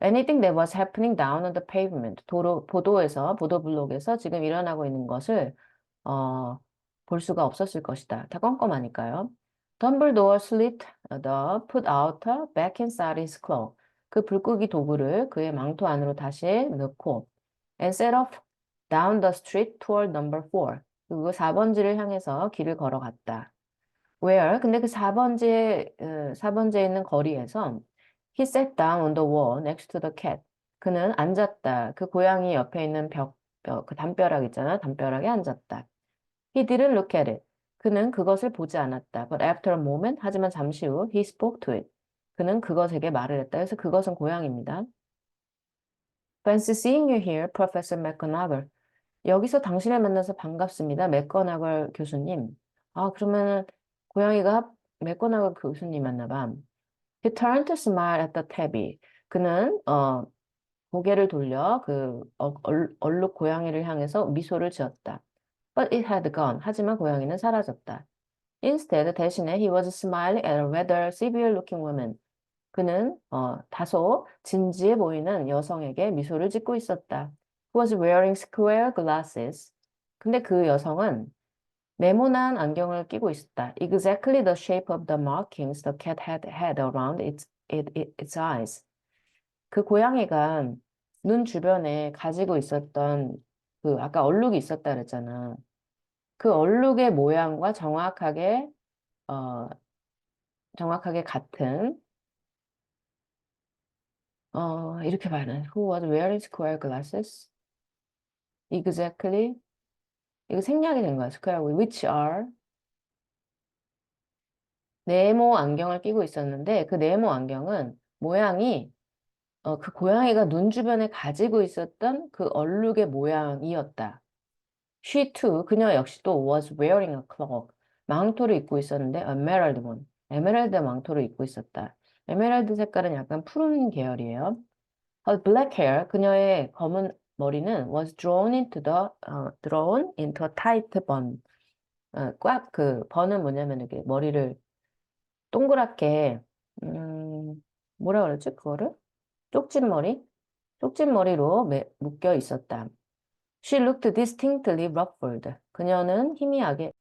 Anything that was happening down on the pavement. 보도블록에서 지금 일어나고 있는 것을 볼 수가 없었을 것이다. 다 껌껌하니까요. Dumbledore slipped the put outer back inside his cloak. 그 불끄기 도구를 그의 망토 안으로 다시 넣고 and set off down the street toward number 4. 그리고 4번지를 향해서 길을 걸어갔다. Where? 근데 그 4번지에 있는 거리에서 He sat down on the wall next to the cat. 그는 앉았다. 그 고양이 옆에 있는 그 담벼락 있잖아. 담벼락에 앉았다. He didn't look at it. 그는 그것을 보지 않았다. But after a moment, 하지만 잠시 후, he spoke to it. 그는 그것에게 말을 했다. 그래서 그것은 고양이입니다. Fancy seeing you here, Professor McGonagall. 여기서 당신을 만나서 반갑습니다. 맥거나걸 교수님. 아, 그러면 고양이가 맥거나걸 교수님 맞나 봐. He turned to smile at the tabby. 그는 고개를 돌려 그 얼룩 고양이를 향해서 미소를 지었다. But it had gone. 하지만 고양이는 사라졌다. Instead, 대신에 he was smiling at a rather severe-looking woman. 그는 다소 진지해 보이는 여성에게 미소를 짓고 있었다. Who was wearing square glasses. 근데 그 여성은 네모난 안경을 끼고 있었다. Exactly the shape of the markings the cat had around its eyes. 그 고양이가 눈 주변에 가지고 있었던 그 아까 얼룩이 있었다 그랬잖아. 그 얼룩의 모양과 어, 정확하게 같은 이렇게 말하는 Who was wearing square glasses? Exactly. 이거 생략이 된 거야. square which are 네모 안경을 끼고 있었는데 그 네모 안경은 모양이 그 고양이가 눈 주변에 가지고 있었던 그 얼룩의 모양이었다. She too, 그녀 역시도 was wearing a cloak. 망토를 입고 있었는데 emerald one. 에메랄드 망토를 입고 있었다. 에메랄드 색깔은 약간 푸른 계열이에요. Her black hair, 그녀의 검은 머리는 was drawn into a tight bun. 꽉 그 번은 뭐냐면 이렇게 머리를 동그랗게 뭐라 그러지 그거를? 쪽진머리? 쪽진머리로 묶여 있었다. She looked distinctly ruffled. 희미하게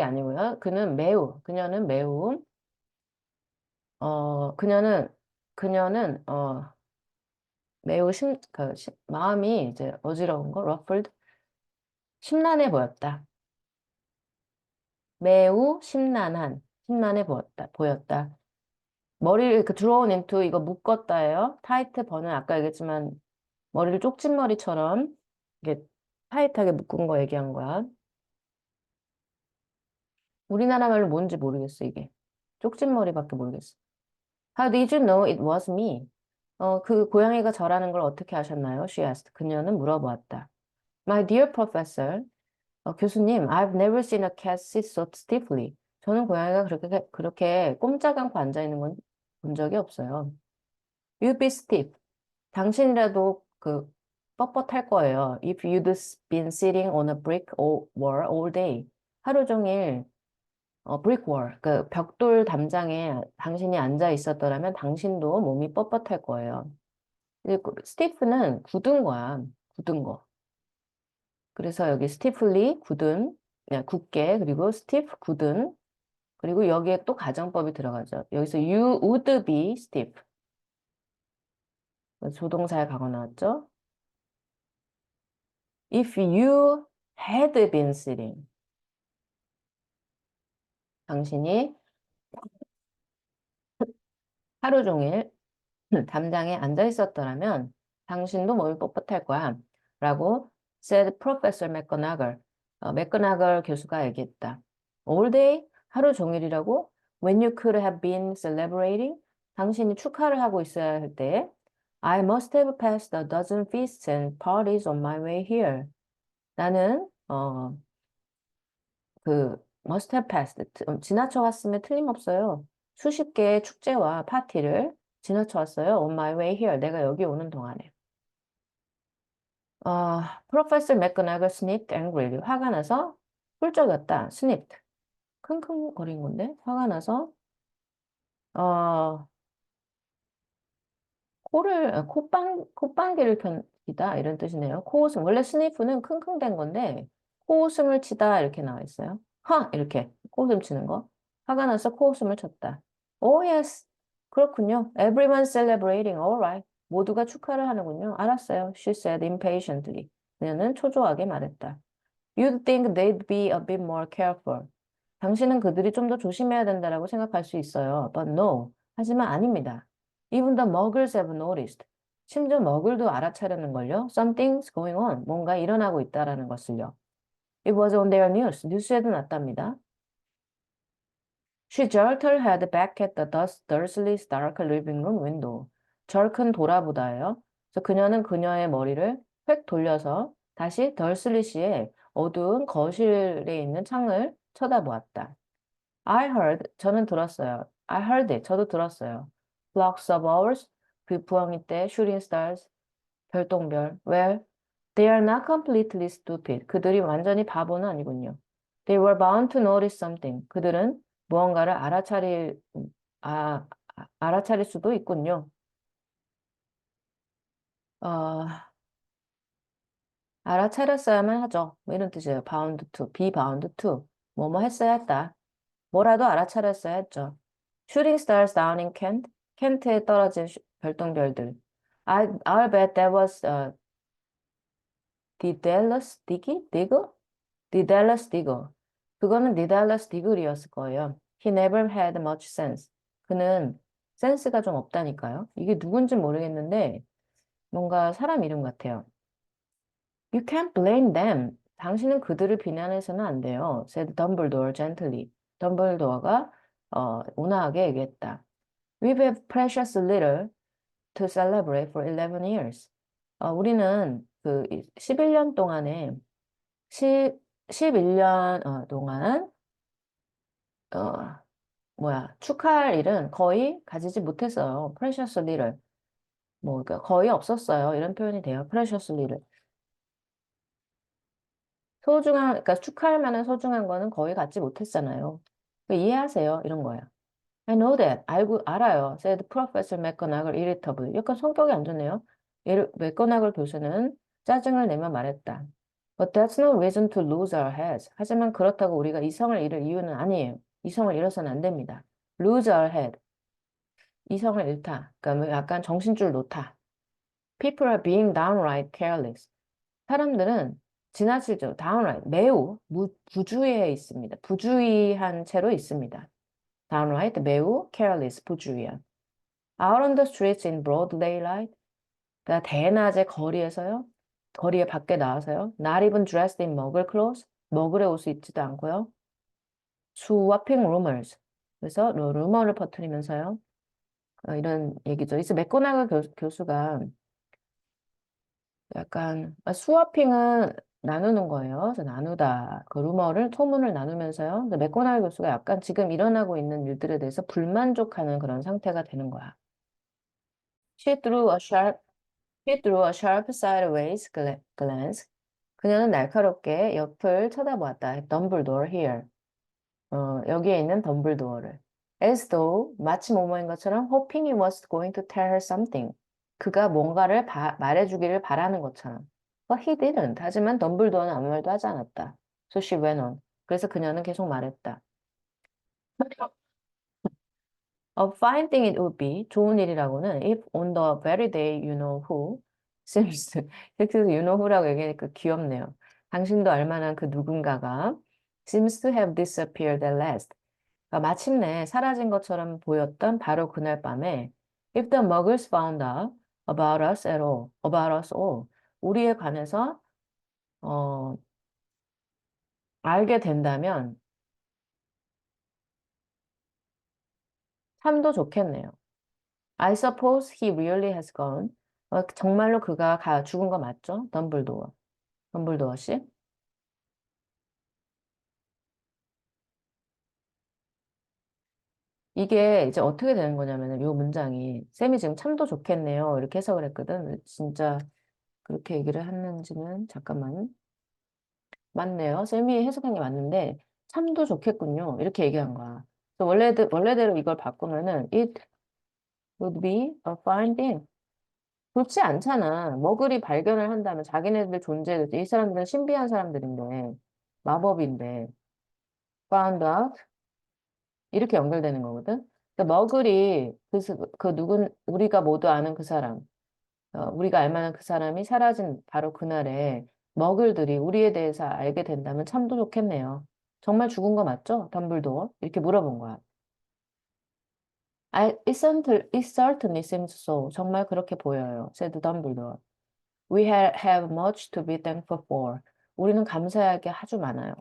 아니고요. 그녀는 매우, 어, 그녀는, 그녀는, 매우 마음이 이제 어지러운 거, ruffled? 심란해 보였다. 매우 심란해 보였다. 머리를 drawn into 이거 묶었다예요. 타이트 버는 아까 얘기했지만 머리를 쪽진머리처럼 이게 타이트하게 묶은 거 얘기한 거야. 우리나라 말로 뭔지 모르겠어, 이게. 쪽진머리밖에 모르겠어. How did you know it was me? 그 고양이가 저라는 걸 어떻게 아셨나요? She asked. 그녀는 물어보았다. My dear professor, 교수님, I've never seen a cat sit so stiffly. 저는 고양이가 그렇게 꼼짝 않고 앉아있는 건 본 적이 없어요. You be stiff. 당신이라도 뻣뻣할 거예요. If you'd been sitting on a brick wall all day. 하루 종일 brick wall, 그 벽돌 담장에 당신이 앉아 있었더라면 당신도 몸이 뻣뻣할 거예요. stiff는 굳은 거야. 굳은 거. 그래서 여기 stiffly, 굳게, 그리고 stiff, 굳은, 그리고 여기에 또 가정법이 들어가죠. 여기서 you would be stiff. 조동사의 과거 나왔죠? If you had been sitting. 당신이 하루 종일 담장에 앉아 있었더라면 당신도 몸이 뻣뻣할 거야. 라고 said Professor McGonagall. 맥거나걸 교수가 얘기했다. All day? 하루 종일이라고? When you could have been celebrating? 당신이 축하를 하고 있어야 할 때. I must have passed a dozen feasts and parties on my way here. 나는 must have passed 지나쳐 왔음에 틀림없어요. 수십 개의 축제와 파티를 지나쳐 왔어요. On my way here. 내가 여기 오는 동안에. Professor McGonagall sniffed angrily. 화가 나서 훌쩍였다. sniffed. 킁킁거린 건데 화가 나서 어, 콧방귀를 켠다 이런 뜻이네요. 코웃음 원래 스니프는 킁킁댄 건데 코웃음을 치다 이렇게 나와 있어요. 이렇게 코웃음 치는 거. 화가 나서 코웃음을 쳤다. Oh yes, 그렇군요. Everyone celebrating, all right. 모두가 축하를 하는군요. 알았어요. She said impatiently. 그녀는 초조하게 말했다. You'd think they'd be a bit more careful. 당신은 그들이 좀 더 조심해야 된다라고 생각할 수 있어요. But no. 하지만 아닙니다. Even the muggles have noticed. 심지어 머글도 알아차렸는걸요. Something's going on. 뭔가 일어나고 있다라는 것을요. It was on their news. 뉴스에도 났답니다. She jerked her head back at the Dursley's dark living room window. jerk은 돌아보다예요. 그래서 그녀는 그녀의 머리를 획 돌려서 다시 덜슬리 씨의 어두운 거실에 있는 창을 쳐다보았다. I heard, 저는 들었어요. I heard it, 저도 들었어요. Flocks of owls, 그 부엉이 때, shooting stars, 별똥별. Well, they are not completely stupid. 그들이 완전히 바보는 아니군요. They were bound to notice something. 그들은 무언가를 알아차릴 수도 있군요. 어, 알아차렸어야만 하죠. 뭐 이런 뜻이에요. bound to, be bound to. 뭐뭐 했어야 했다. 뭐라도 알아차렸어야 했죠. Shooting stars down in Kent. 켄트에 떨어진 별똥별들. I'll bet that was Daedalus Digger? Daedalus Digger. 그거는 Daedalus Digger이었을 거예요. He never had much sense. 그는 센스가 좀 없다니까요. 이게 누군지 모르겠는데 뭔가 사람 이름 같아요. You can't blame them. 당신은 그들을 비난해서는 안 돼요. said Dumbledore gently. 덤블도어가 온화하게 얘기했다. We've had precious little to celebrate for 11 years. 우리는 그 11년 동안에 11년 동안 축하할 일은 거의 가지지 못했어요. precious little. 그러니까 거의 없었어요. 이런 표현이 돼요. precious little. 그러니까 축하할 만한 소중한 거는 거의 갖지 못했잖아요. 이해하세요? 이런 거예요. I know that. 알아요. said Professor McGonagall irritably. 약간 성격이 안 좋네요. 맥거나글 교수는 짜증을 내며 말했다. But that's no reason to lose our heads. 하지만 그렇다고 우리가 이성을 잃을 이유는 아니에요. 이성을 잃어서는 안 됩니다. lose our head. 이성을 잃다. 그러니까 뭐 약간 정신줄 놓다. People are being downright careless. 사람들은 지나치죠. downright. 매우 부주의해 있습니다. 부주의한 채로 있습니다. downright 매우 careless 부주의한. Out on the streets in broad daylight. 그러니까 대낮에 거리에서요. 거리에 밖에 나와서요. Not even dressed in muggle clothes. 머글의 옷을 입지도 않고요. Swapping rumors. 그래서 루머를 퍼뜨리면서요. 이런 얘기죠. 이제 맥고나글 교수가 약간 스와핑은 나누는 거예요. 그래서 나누다. 그 루머를 소문을 나누면서요. 근데 맥고나글 교수가 약간 지금 일어나고 있는 일들에 대해서 불만족하는 그런 상태가 되는 거야. She threw a sharp, she threw a sharp sideways glance. 그녀는 날카롭게 옆을 쳐다보았다. 덤블도어 here. 여기에 있는 덤블도어를. As though, 마치 뭐뭐인 것처럼 hoping he was going to tell her something. 그가 뭔가를 말해주기를 바라는 것처럼. But he didn't. 하지만 덤블도어는 아무 말도 하지 않았다. So she went on. 그래서 그녀는 계속 말했다. A fine thing it would be, 좋은 일이라고는, if on the very day you know who, seems to, 이렇게 해서 you know who라고 얘기하니까 귀엽네요. 당신도 알 만한 그 누군가가 seems to have disappeared at last. 그러니까 마침내 사라진 것처럼 보였던 바로 그날 밤에 if the muggles found out about us all, 우리에 관해서 어, 알게 된다면 참도 좋겠네요. I suppose he really has gone. 정말로 그가 죽은 거 맞죠? 덤블도어. 덤블도어 씨? 이게 이제 어떻게 되는 거냐면은 요 문장이 쌤이 지금 참도 좋겠네요. 이렇게 해석을 했거든. 진짜 그렇게 얘기를 했는지는 잠깐만. 맞네요. 쌤이 해석한 게 맞는데 참도 좋겠군요. 이렇게 얘기한 거야. 그래서 원래대로 이걸 바꾸면은 it would be a fine thing. 좋지 않잖아. 머글이 발견을 한다면 자기네들 존재에 대해서 이 사람들은 신비한 사람들인데 마법인데 found out 이렇게 연결되는 거거든. 그러니까 머글이 우리가 모두 아는 그 사람, 우리가 알 만한 그 사람이 사라진 바로 그날에 머글들이 우리에 대해서 알게 된다면 참도 좋겠네요. 정말 죽은 거 맞죠? 덤블도어? 이렇게 물어본 거야. it certainly seems so. 정말 그렇게 보여요. said 덤블도어. We have much to be thankful for. 우리는 감사할 게 아주 많아요.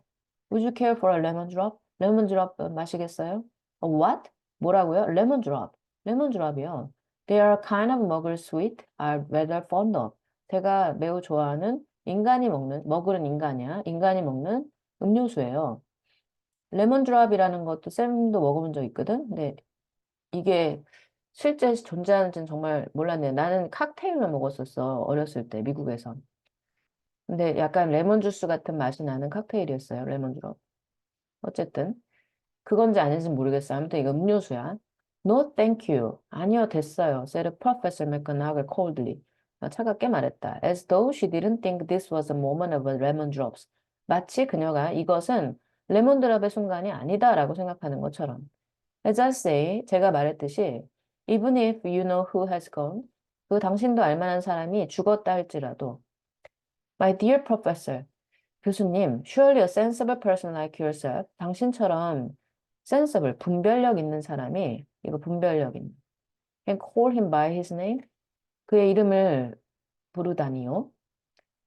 Would you care for a lemon drop? 레몬 드롭 마시겠어요? What? 뭐라고요? 레몬 드롭. 레몬 드롭이요. They are kind of muggle sweet. are rather fond of. 제가 매우 좋아하는 머글은 인간이야. 인간이 먹는 음료수예요. 레몬 드롭이라는 것도 쌤도 먹어본 적 있거든. 근데 이게 실제 존재하는지는 정말 몰랐네. 나는 칵테일로 먹었었어. 어렸을 때 미국에서. 근데 약간 레몬 주스 같은 맛이 나는 칵테일이었어요. 레몬 드롭. 어쨌든 그건지 아닌지 모르겠어요. 아무튼 이거 음료수야. No, thank you. 아니요, 됐어요. said Professor McGonagall coldly. 차갑게 말했다. As though she didn't think this was a moment of lemon drops. 마치 그녀가 이것은 레몬 드롭의 순간이 아니다라고 생각하는 것처럼. As I say, 제가 말했듯이, even if you know who has gone, 그 당신도 알 만한 사람이 죽었다 할지라도, My dear professor, 교수님, surely a sensible person like yourself, 당신처럼 sensible, 분별력 있는 사람이, 이거 분별력 있는, can call him by his name, 그의 이름을 부르다니요.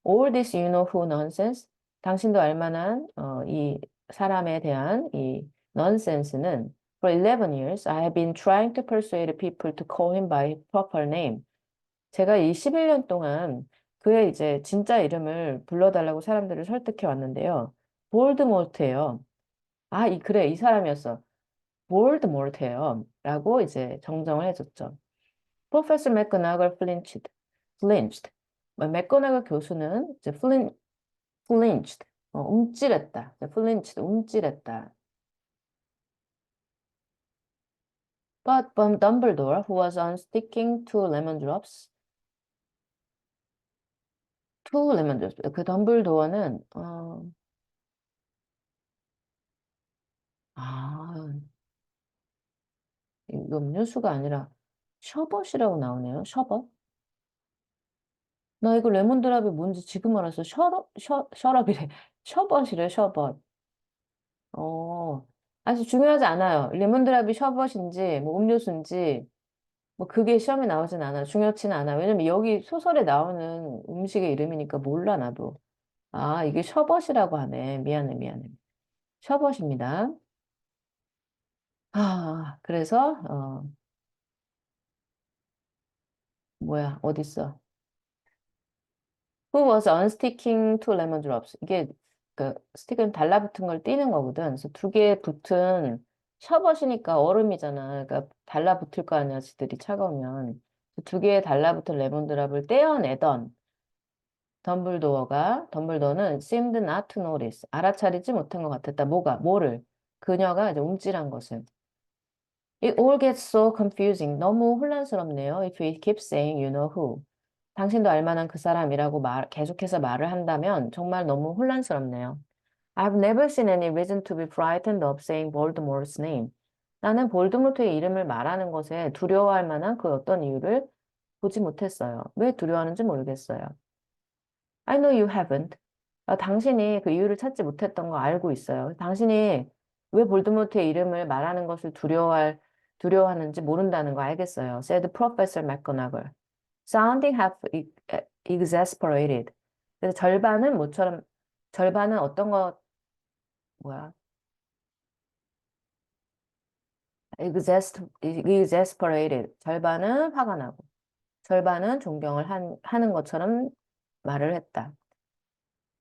All this you know who nonsense, 당신도 알 만한 이 사람에 대한 이 nonsense는 For 11 years, I have been trying to persuade people to call him by his proper name. 제가 이 11년 동안 그의 이제 진짜 이름을 불러달라고 사람들을 설득해 왔는데요. 볼드모트예요. 그래, 이 사람이었어. 볼드모트예요. 라고 이제 정정을 해줬죠. 프로페서 맥거나글 flinched. 맥거나글 교수는 이제 flinched, 움찔했다. flinched, 움찔했다. But Dumbledore, who was on sticking to lemon drops, to lemon drops. 그 덤블도어는 아, 이거 음료수가 아니라 셔벗이라고 나오네요. 셔벗. 나 이거 레몬드랍이 뭔지 지금 알았어. 셔럽이래. 셔벗이래, 셔벗. 아주 중요하지 않아요. 레몬드랍이 셔벗인지, 뭐 음료수인지, 뭐 그게 시험에 나오진 않아. 중요치는 않아. 왜냐면 여기 소설에 나오는 음식의 이름이니까 몰라, 나도. 이게 셔벗이라고 하네. 미안해, 미안해. 셔벗입니다. 그래서, 뭐야, 어딨어. Who was unsticking two lemon drops? 이게 그 스틱은 달라붙은 걸 띄는 거거든. 그래서 두 개 붙은 셔벗이니까 얼음이잖아. 그러니까 달라붙을 거 아니야, 지들이 차가우면. 두 개의 달라붙은 레몬드랍을 떼어내던 덤블도어는 seemed not to notice. 알아차리지 못한 것 같았다. 뭐를? 그녀가 이제 움찔한 것을. It all gets so confusing. 너무 혼란스럽네요. If we keep saying you know who. 당신도 알 만한 그 사람이라고 계속해서 말을 한다면 정말 너무 혼란스럽네요. I've never seen any reason to be frightened of saying Voldemort's name. 나는 볼드모트의 이름을 말하는 것에 두려워할 만한 그 어떤 이유를 보지 못했어요. 왜 두려워하는지 모르겠어요. I know you haven't. 당신이 그 이유를 찾지 못했던 거 알고 있어요. 당신이 왜 볼드모트의 이름을 말하는 것을 두려워하는지 모른다는 거 알겠어요. said Professor McGonagall. Sounding half exasperated. 그래서 절반은 어떤 거, 뭐야? exasperated. 절반은 화가 나고, 절반은 존경을 하는 것처럼 말을 했다.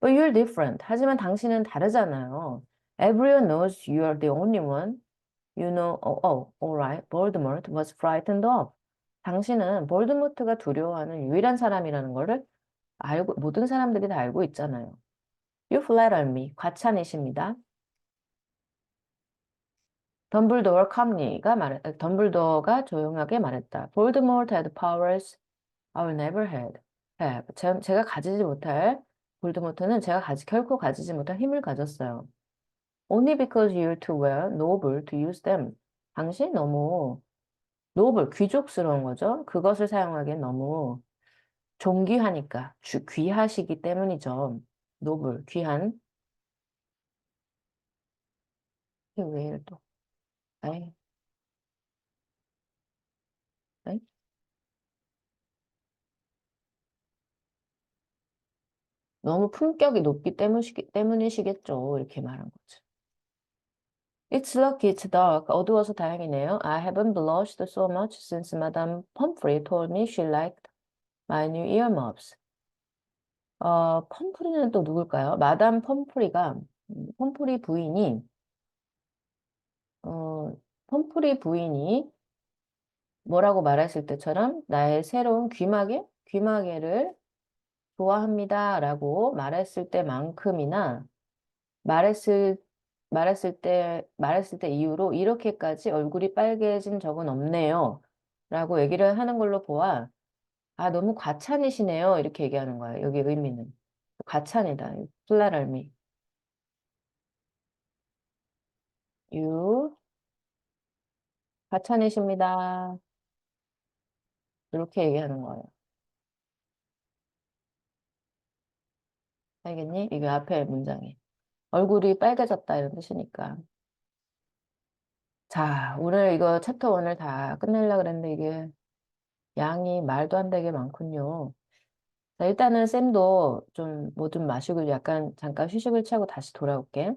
But you're different. 하지만 당신은 다르잖아요. Everyone knows you're the only one. You know, all right. Voldemort was frightened of. 당신은 볼드모트가 두려워하는 유일한 사람이라는 거를 모든 사람들이 다 알고 있잖아요. You flatter me. 과찬이십니다. 덤블도어가 조용하게 말했다. Voldemort had powers I will never have. 제가 가지지 못할, 볼드모트는 결코 가지지 못할 힘을 가졌어요. Only because you're too well noble to use them. 당신 너무 귀족스러운 거죠. 그것을 사용하기엔 너무 존귀하니까, 귀하시기 때문이죠. 노블, 귀한. 이게 왜 또, 에이, 에이? 너무 품격이 높기 때문이시겠죠. 이렇게 말한 거죠. It's lucky it's dark. 어두워서 다행이네요. I haven't blushed so much since Madame Pomfrey told me she liked my new earmuffs. 펌프리는 또 누굴까요? 마담 펌프리 부인이, 어, 펌프리 부인이 뭐라고 말했을 때처럼 나의 새로운 귀마개를 좋아합니다라고 말했을 때만큼이나 말했을 말했을 때 이후로 이렇게까지 얼굴이 빨개진 적은 없네요. 라고 얘기를 하는 걸로 보아, 아, 너무 과찬이시네요. 이렇게 얘기하는 거예요. 여기 의미는. 과찬이다. 플라랄미. 유, 과찬이십니다. 이렇게 얘기하는 거예요. 알겠니? 이게 앞에 문장이. 얼굴이 빨개졌다 이런 뜻이니까. 자, 오늘 이거 챕터 1을 다 끝내려고 그랬는데 이게 양이 말도 안 되게 많군요. 자, 일단은 쌤도 좀 뭐 좀 마시고 약간 잠깐 휴식을 취하고 다시 돌아올게.